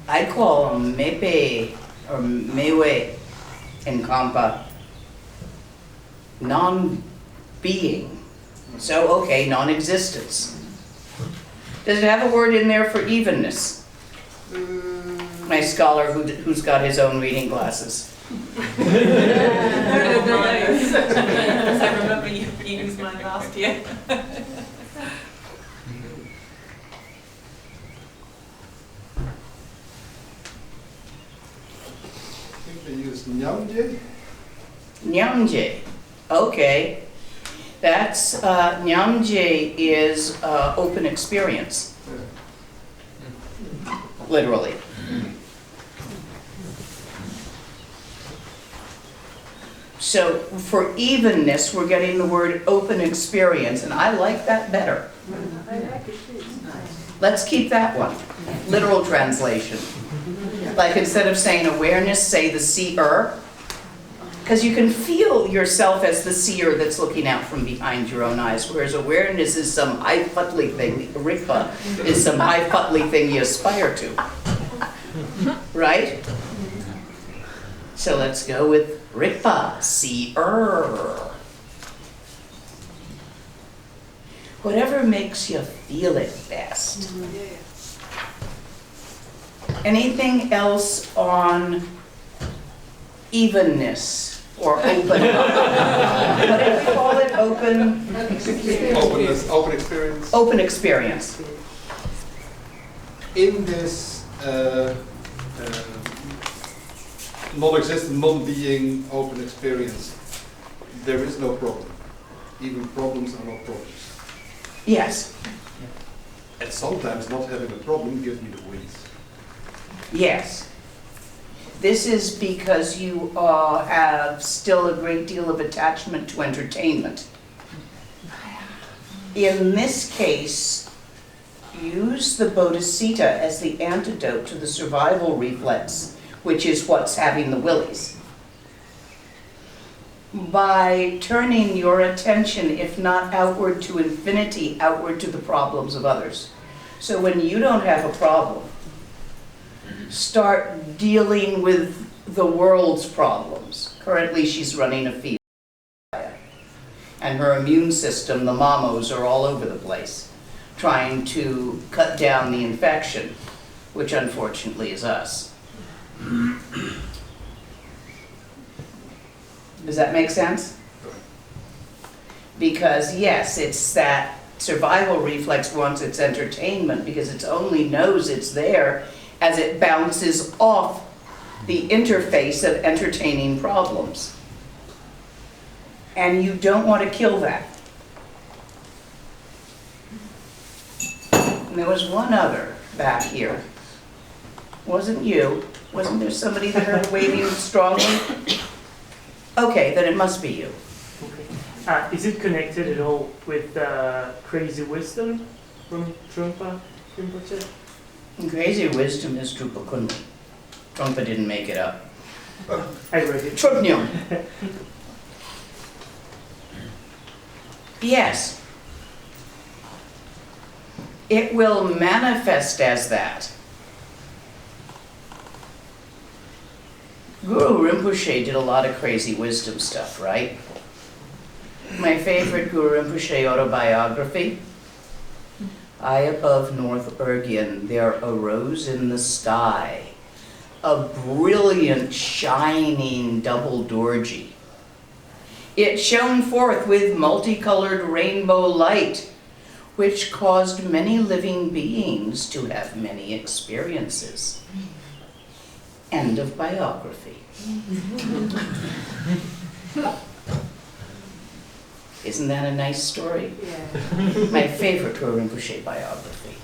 I call them mepe or mewe in Kampa non-being. So, okay, non-existence. Does it have a word in there for evenness? My scholar who's got his own reading glasses. I remember you used mine last year. I think they use Nyamje. Nyamje. Okay. That's, Nyamje is open experience. Literally. So for evenness, we're getting the word open experience, and I like that better. I like it too. Let's keep that one. Literal translation. Like instead of saying awareness, say the seer. Because you can feel yourself as the seer that's looking out from behind your own eyes, whereas awareness is some high fuddly thing, Rikpa is some high fuddly thing you aspire to. Right? So let's go with Rikpa, seer. Whatever makes you feel it best. Anything else on evenness or open? What did we call it? Open? Openness, open experience. Open experience. In this non-existent, non-being open experience, there is no problem. Even problems are not problems. Yes. And sometimes not having a problem gives me the willies. Yes. This is because you have still a great deal of attachment to entertainment. In this case, use the bodhisattva as the antidote to the survival reflex, which is what's having the willies. By turning your attention, if not outward to infinity, outward to the problems of others. So when you don't have a problem, start dealing with the world's problems. Currently she's running a fever, and her immune system, the mamos, are all over the place, trying to cut down the infection, which unfortunately is us. Does that make sense? Because yes, it's that survival reflex wants its entertainment because it only knows it's there as it bounces off the interface of entertaining problems. And you don't want to kill that. And there was one other back here. Wasn't you? Wasn't there somebody there waving strongly? Okay, then it must be you. Okay. Is it connected at all with crazy wisdom from Trungpa Rinpoche? Crazy wisdom is Drupa Kunli. Trungpa didn't make it up. I read it. Trungnyum. Yes. It will manifest as that. Guru Rinpoche did a lot of crazy wisdom stuff, right? My favorite Guru Rinpoche autobiography, high above North Urgyen, there arose in the sky a brilliant, shining double dorji. It shone forth with multicolored rainbow light, which caused many living beings to have many experiences. End of biography. Isn't that a nice story? Yeah. My favorite Guru Rinpoche biography.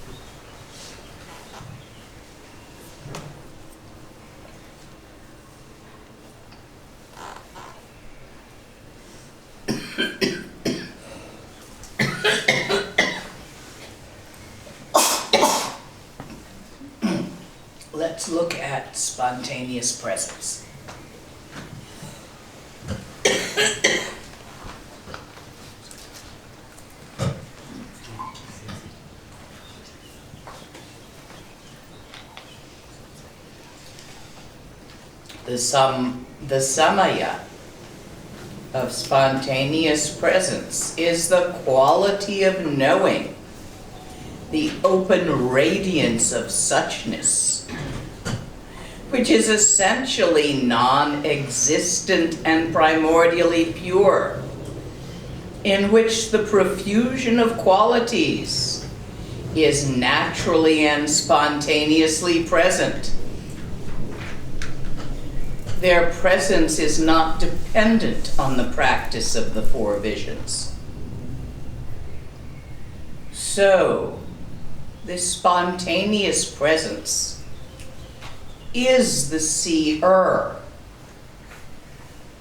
Let's look at spontaneous presence. The samaya of spontaneous presence is the quality of knowing, the open radiance of suchness, which is essentially non-existent and primordially pure, in which the profusion of qualities is naturally and spontaneously present. Their presence is not dependent on the practice of the four visions. So, this spontaneous presence is the seer.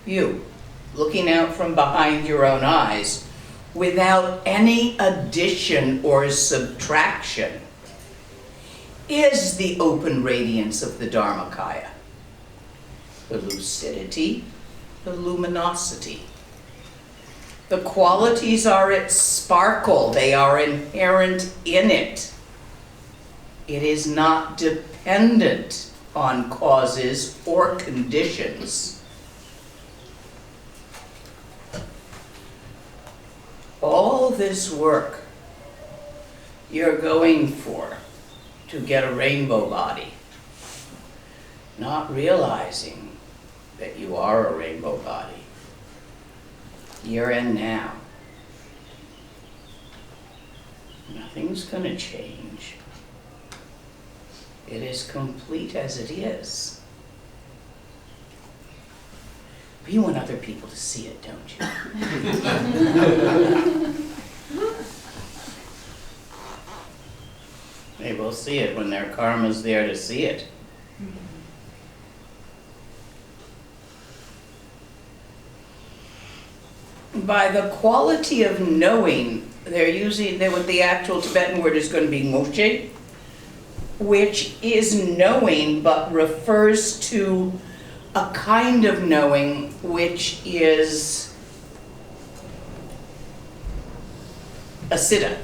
You. looking out from behind your own eyes, without any addition or subtraction, is the open radiance of the Dharmakaya. The lucidity, the luminosity. The qualities are its sparkle, they are inherent in it. It is not dependent on causes or conditions. All this work you're going for to get a rainbow body, not realizing that you are a rainbow body, here and now. Nothing's going to change. It is complete as it is. But you want other people to see it, don't you? They will see it when their karma's there to see it. By the quality of knowing, the actual Tibetan word is going to be ngoshe, which is knowing but refers to a kind of knowing which is a siddha.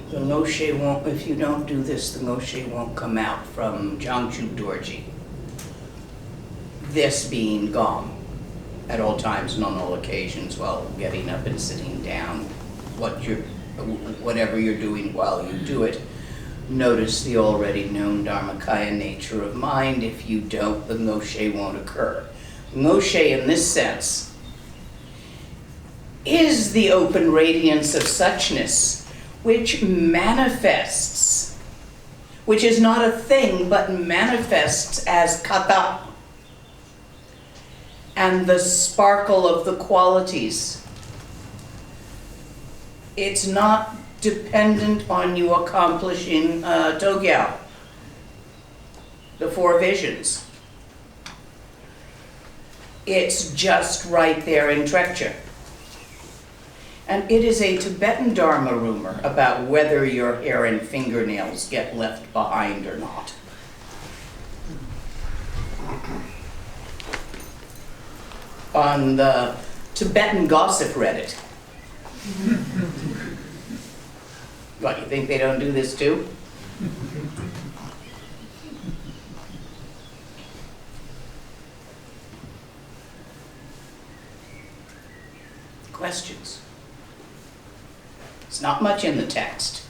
The ngoshe won't, if you don't do this, the ngoshe won't come out from Jangchu Dorji. This being gom at all times and on all occasions while getting up and sitting down, whatever you're doing while you do it. Notice the already known Dharmakaya nature of mind. If you don't, the ngoshe won't occur. Ngoshe, in this sense, is the open radiance of suchness, which manifests, which is not a thing, but manifests as kata, and the sparkle of the qualities. It's not dependent on you accomplishing Togyao, the four visions. It's just right there in Trekcha. And it is a Tibetan Dharma rumor about whether your hair and fingernails get left behind or not. On the Tibetan gossip Reddit. What, you think they don't do this too? Questions? It's not much in the text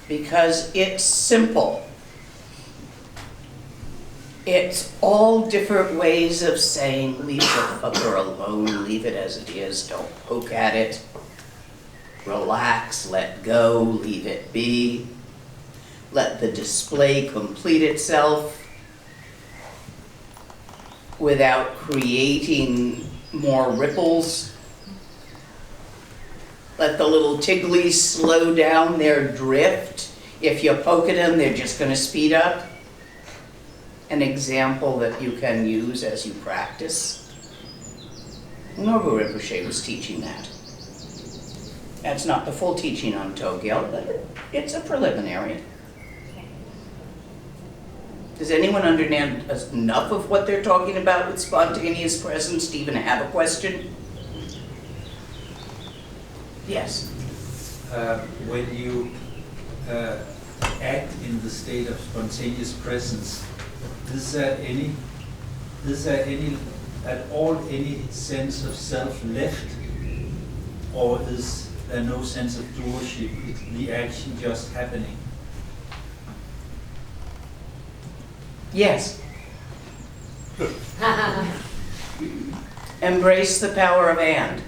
because it's simple. It's all different ways of saying, leave the fucker alone, leave it as it is, don't poke at it. Relax, let go, leave it be. Let the display complete itself without creating more ripples. Let the little tigglies slow down their drift. If you poke at them, they're just going to speed up. An example that you can use as you practice. Norbu Rinpoche was teaching that. That's not the full teaching on Togyal, but it's a preliminary. Does anyone understand enough of what they're talking about with spontaneous presence to even have a question? Yes. When you act in the state of spontaneous presence, is there any at all any sense of self left, or is there no sense of doership, the action just happening? Yes. Embrace the power of and.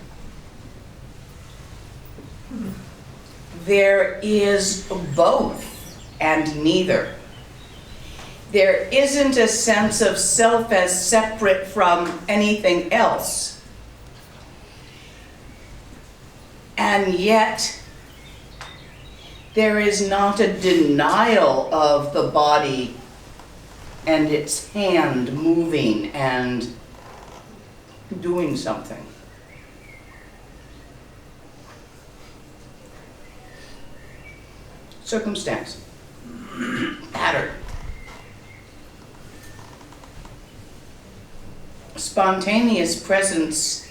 There is both and neither. There isn't a sense of self as separate from anything else. And yet, there is not a denial of the body and its hand moving and doing something. Circumstance, pattern. Spontaneous presence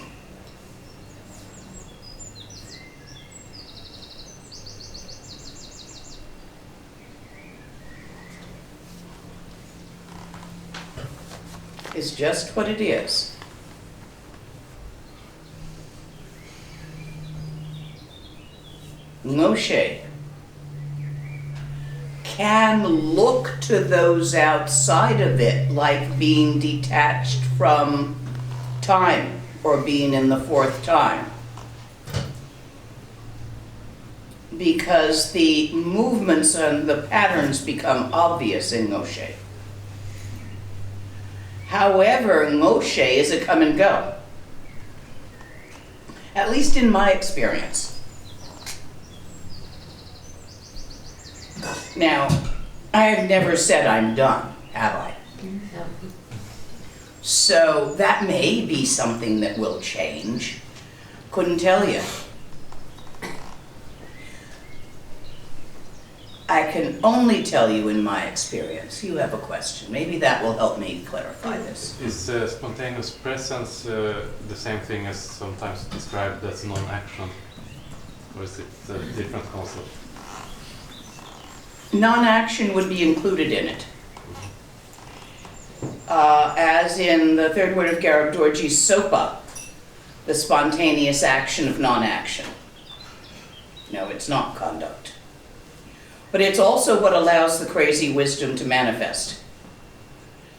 is just what it is. Moshe can look to those outside of it like being detached from time or being in the fourth time, because the movements and the patterns become obvious in Moshe. However, Moshe is a come and go, at least in my experience. Now, I have never said I'm done, have I? No. So that may be something that will change. Couldn't tell you. I can only tell you in my experience. You have a question. Maybe that will help me clarify this. Is spontaneous presence the same thing as sometimes described as non-action? Or is it a different concept? Non-action would be included in it. As in the third word of Garib Dorji's Sopa, the spontaneous action of non-action. No, it's not conduct. But it's also what allows the crazy wisdom to manifest.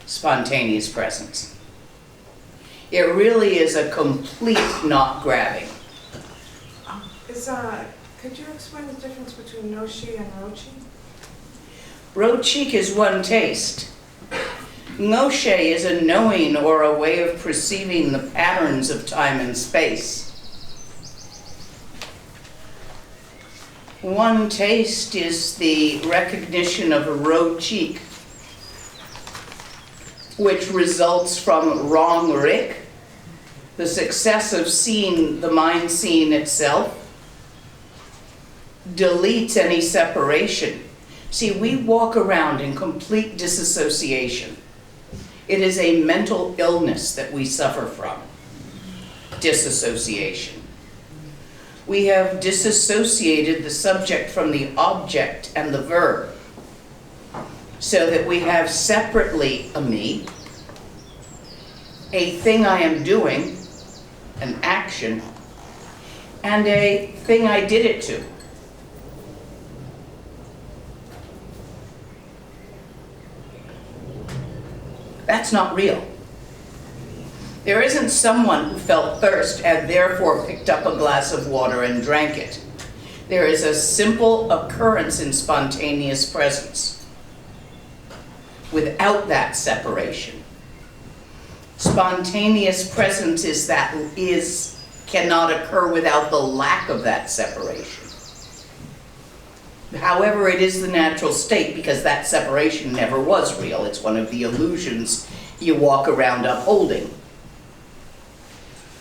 Spontaneous presence. It really is a complete not grabbing. Could you explain the difference between no-shi and rochi? Rochik is one taste. Moshe is a knowing or a way of perceiving the patterns of time and space. One taste is the recognition of a rochik, which results from wrong rik, the success of seeing the mind seeing itself, deletes any separation. See, we walk around in complete disassociation. It is a mental illness that we suffer from, disassociation. We have disassociated the subject from the object and the verb, so that we have separately a me, a thing I am doing, an action, and a thing I did it to. That's not real. There isn't someone who felt thirst and therefore picked up a glass of water and drank it. There is a simple occurrence in spontaneous presence without that separation. Spontaneous presence cannot occur without the lack of that separation. However, it is the natural state because that separation never was real. It's one of the illusions you walk around upholding,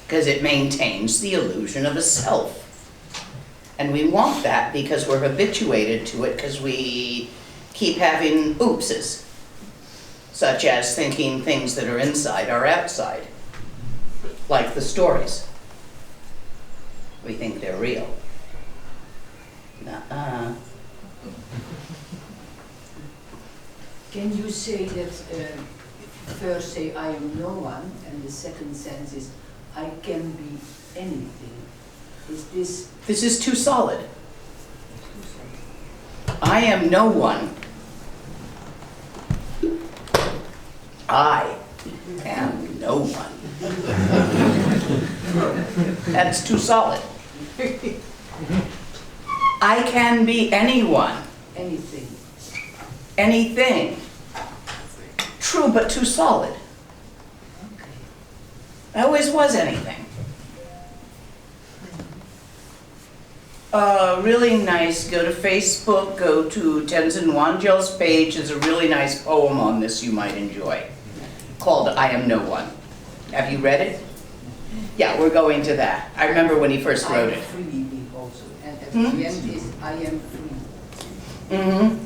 because it maintains the illusion of a self. And we want that because we're habituated to it, because we keep having oopses, such as thinking things that are inside are outside, like the stories. We think they're real. Nuh-uh. Can you say that first say I am no one, and the second sentence is I can be anything? Is this? This is too solid. I am no one. I am no one. That's too solid. I can be anyone. Anything. Anything. True, but too solid. Okay. I always was anything. Really nice, go to Facebook, go to Tenzin Wanjel's page. There's a really nice poem on this you might enjoy, called I Am No One. Have you read it? Yeah, we're going to that. I remember when he first wrote I it. am free also, and at the end is I am free. Mm-hmm.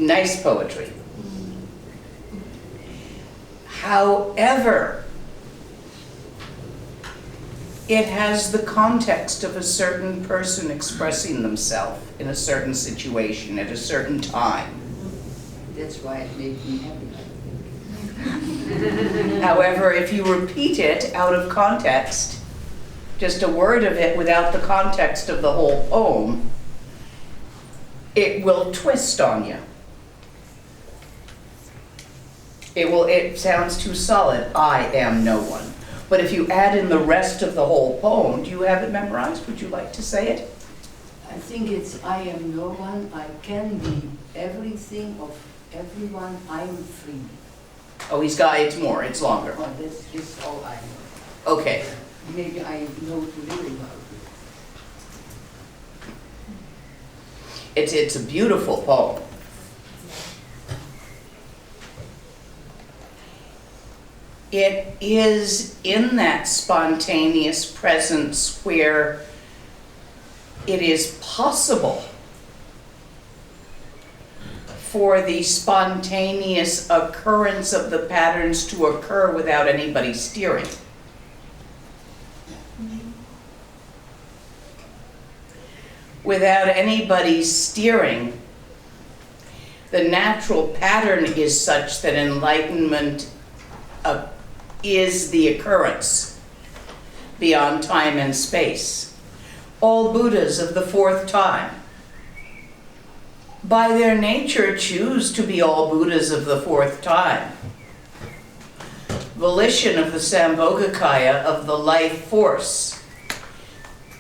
Nice poetry. However, it has the context of a certain person expressing themselves in a certain situation at a certain time. That's why it made me happy. However, if you repeat it out of context, just a word of it without the context of the whole poem, it will twist on you. It sounds too solid, I am no one. But if you add in the rest of the whole poem, do you have it memorized? Would you like to say it? I think it's I am no one, I can be everything of everyone, I'm free. Oh, it's more, it's longer. Oh, that's all I know. Okay. Maybe I know too little about it. It's a beautiful poem. It is in that spontaneous presence where it is possible for the spontaneous occurrence of the patterns to occur without anybody steering. Without anybody steering, the natural pattern is such that enlightenment is the occurrence beyond time and space. All Buddhas of the fourth time, by their nature, choose to be all Buddhas of the fourth time. Volition of the Sambhogakaya, of the life force.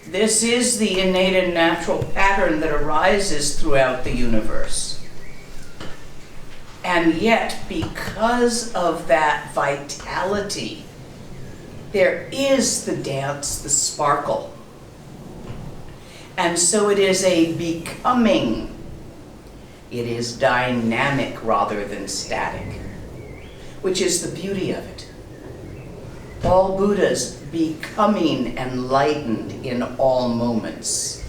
This is the innate and natural pattern that arises throughout the universe. And yet, because of that vitality, there is the dance, the sparkle. And so it is a becoming. It is dynamic rather than static, which is the beauty of it. All Buddhas becoming enlightened in all moments.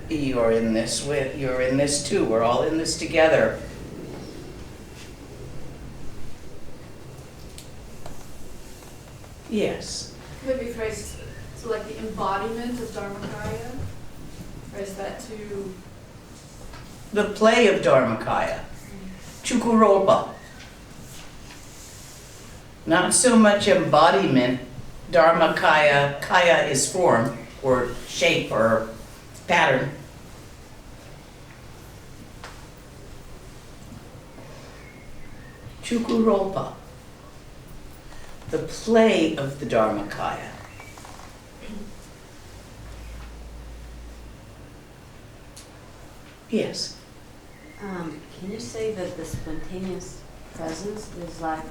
You're in this too. We're all in this together. Yes. Maybe phrase so like the embodiment of Dharmakaya? Or is that too... The play of Dharmakaya. Chukuropa. Not so much embodiment. Dharmakaya, kaya is form or shape or pattern. Chukuropa. The play of the Dharmakaya. Yes. Can you say that the spontaneous presence is like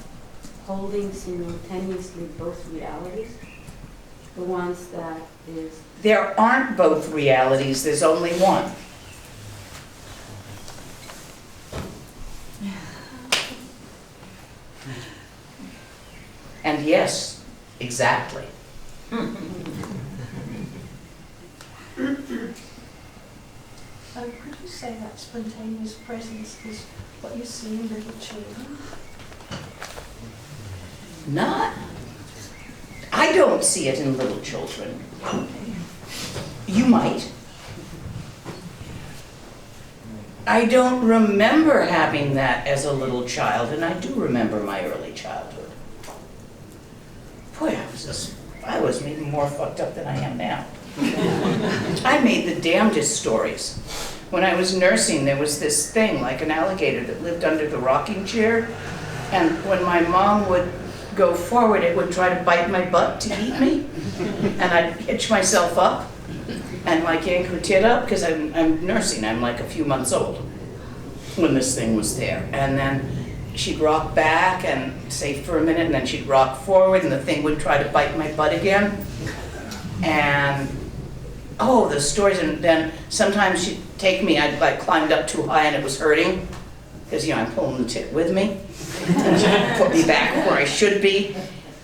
holding simultaneously both realities? The ones that is... There aren't both realities, there's only one. And yes, exactly. Could you say that spontaneous presence is what you see in little children? Not. I don't see it in little children. You might. I don't remember having that as a little child, and I do remember my early childhood. Boy, I was even more fucked up than I am now. I made the damnedest stories. When I was nursing, there was this thing, like an alligator that lived under the rocking chair, and when my mom would go forward, it would try to bite my butt to eat me, and I'd hitch myself up and like yank her tit up, because I'm nursing, I'm like a few months old when this thing was there. And then she'd rock back and say for a minute, and then she'd rock forward, and the thing would try to bite my butt again. And oh, the stories. And then sometimes she'd take me, I'd like climbed up too high and it was hurting, because I'm pulling the tit with me. And she'd put me back where I should be,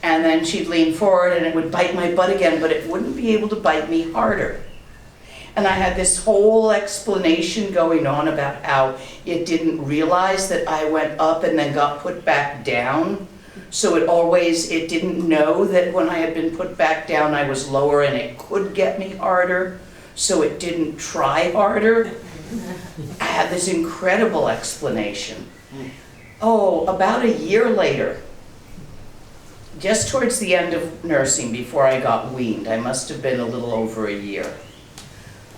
and then she'd lean forward and it would bite my butt again, but it wouldn't be able to bite me harder. And I had this whole explanation going on about how it didn't realize that I went up and then got put back down. So it didn't know that when I had been put back down, I was lower and it could get me harder. So it didn't try harder. I had this incredible explanation. Oh, about a year later, just towards the end of nursing, before I got weaned, I must have been a little over a year.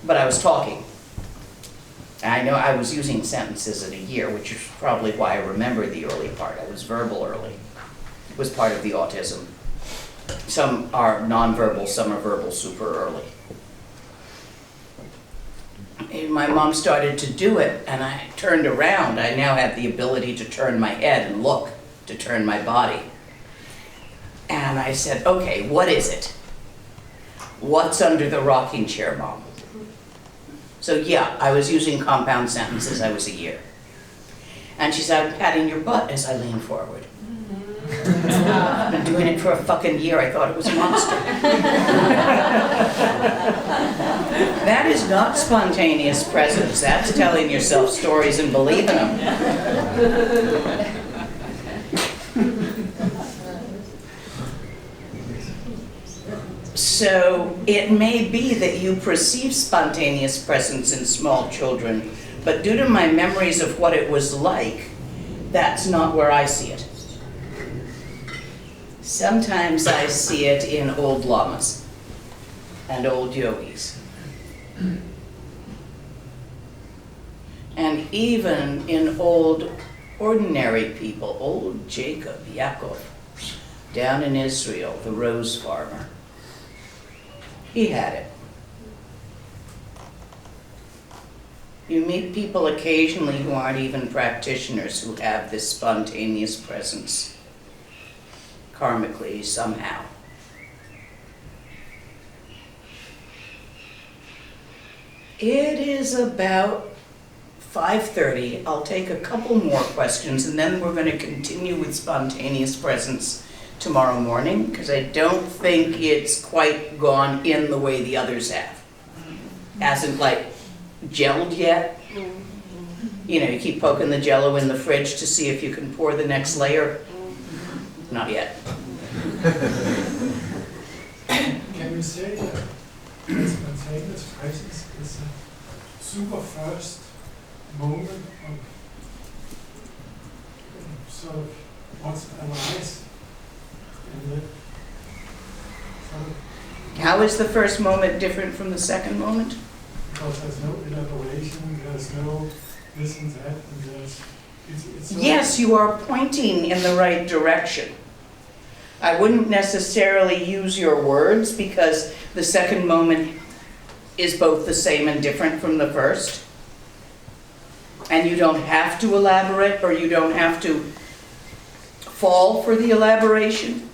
But I was talking. I know I was using sentences at a year, which is probably why I remember the early part. I was verbal early. It was part of the autism. Some are nonverbal, some are verbal super early. And my mom started to do it, and I turned around. I now had the ability to turn my head and look, to turn my body. And I said, okay, what is it? What's under the rocking chair, Mom? So yeah, I was using compound sentences. I was a year. And she said, I'm patting your butt as I lean forward. I've been doing it for a fucking year. I thought it was a monster. That is not spontaneous presence. That's telling yourself stories and believing them. So it may be that you perceive spontaneous presence in small children, but due to my memories of what it was like, that's not where I see it. Sometimes I see it in old lamas and old yogis. And even in old ordinary people, old Jacob, Yaakov, down in Israel, the rose farmer. He had it. You meet people occasionally who aren't even practitioners who have this spontaneous presence, karmically, somehow. It is about 5:30. I'll take a couple more questions and then we're going to continue with spontaneous presence tomorrow morning, because I don't think it's quite gone in the way the others have. Hasn't like gelled yet. You know, you keep poking the jello in the fridge to see if you can pour the next layer. Not yet. Can we say that spontaneous presence is a super first moment of sort of what's arise? How is the first moment different from the second moment? Because there's no elaboration, there's no this and that, and it's Yes, you are pointing in the right direction. I wouldn't necessarily use your words because the second moment is both the same and different from the first. And you don't have to elaborate, or you don't have to fall for the elaboration.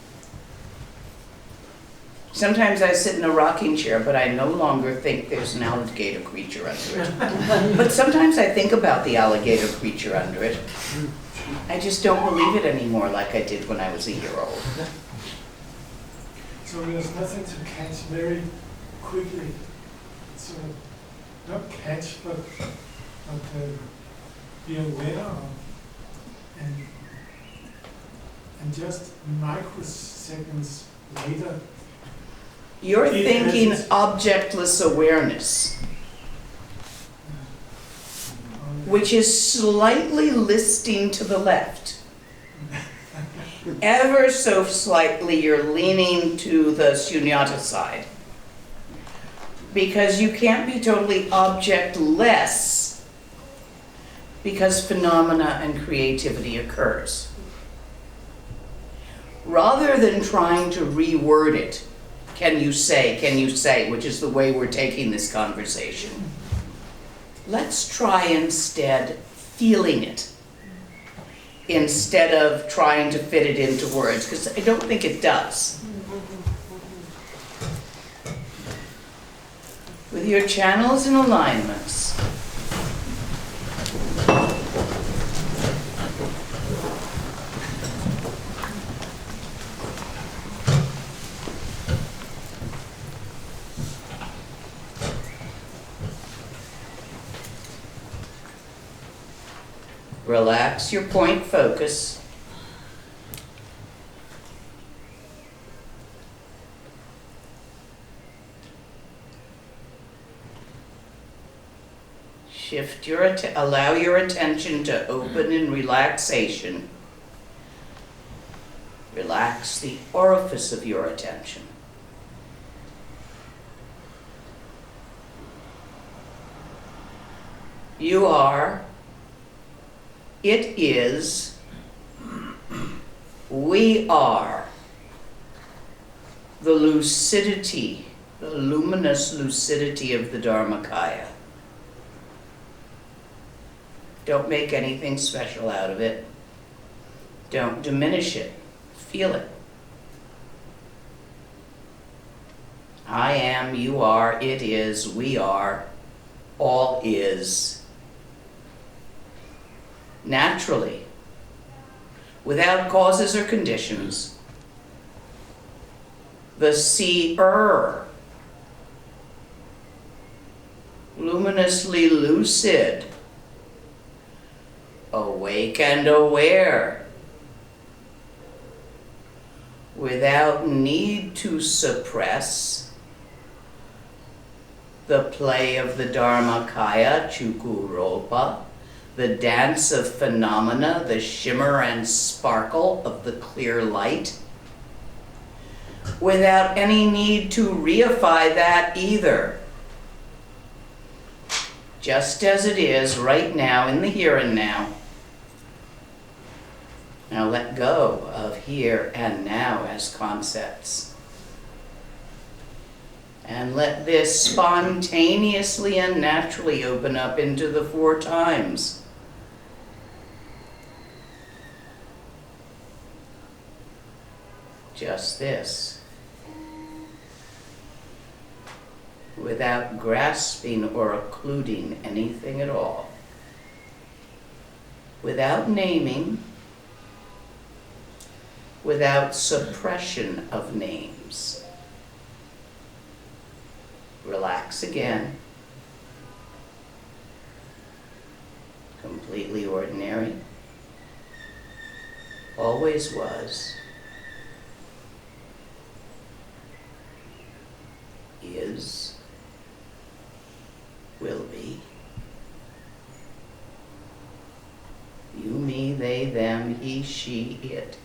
Sometimes I sit in a rocking chair, but I no longer think there's an alligator creature under it. But sometimes I think about the alligator creature under it. I just don't believe it anymore like I did when I was a year old. So there's nothing to catch very quickly. So not catch, but be aware of, and just microseconds later. You're thinking objectless awareness, which is slightly listing to the left. Ever so slightly, you're leaning to the shunyata side. Because you can't be totally objectless, because phenomena and creativity occurs. Rather than trying to reword it, can you say, which is the way we're taking this conversation. Let's try instead feeling it. instead of trying to fit it into words, because I don't think it does. With your channels and alignments, relax your point focus. Shift your allow your attention to open in relaxation. Relax the orifice of your attention. You are, it is, we are the lucidity, the luminous lucidity of the Dharmakaya. Don't make anything special out of it. Don't diminish it. Feel it. I am, you are, it is, we are, all is. Naturally, without causes or conditions. The seer, luminously lucid, awake and aware, without need to suppress the play of the Dharmakaya, Chukuropa, the dance of phenomena, the shimmer and sparkle of the clear light, without any need to reify that either. Just as it is right now in the here and now. Now let go of here and now as concepts. And let this spontaneously and naturally open up into the four times. Just this. Without grasping or occluding anything at all. Without naming. Without suppression of names. Relax again. Completely ordinary. Always was. Is. Will be. You, me, they, them, he, she, it.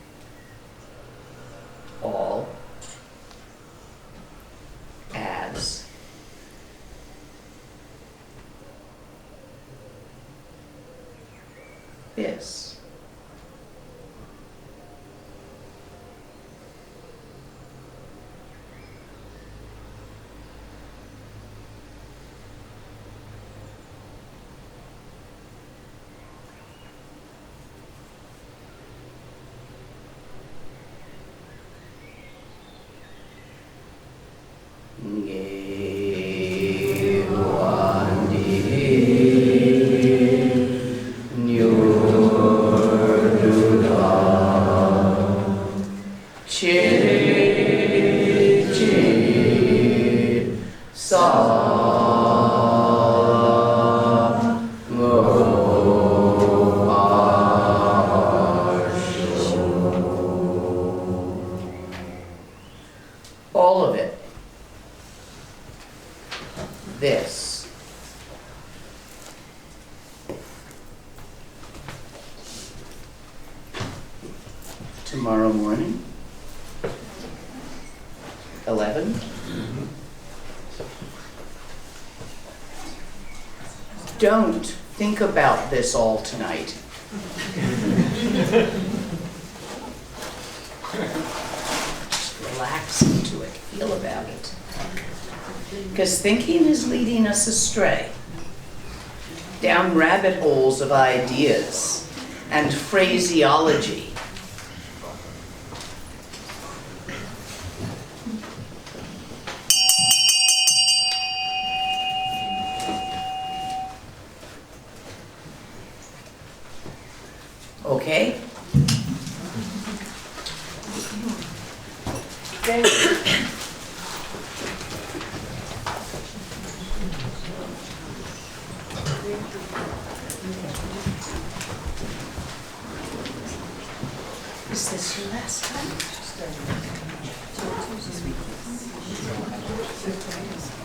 All as this. All of it. This. Tomorrow morning, 11. Don't think about this all tonight. Just relax into it, feel about it. Because thinking is leading us astray, down rabbit holes of ideas, and phraseology. Okay? Is this your last time?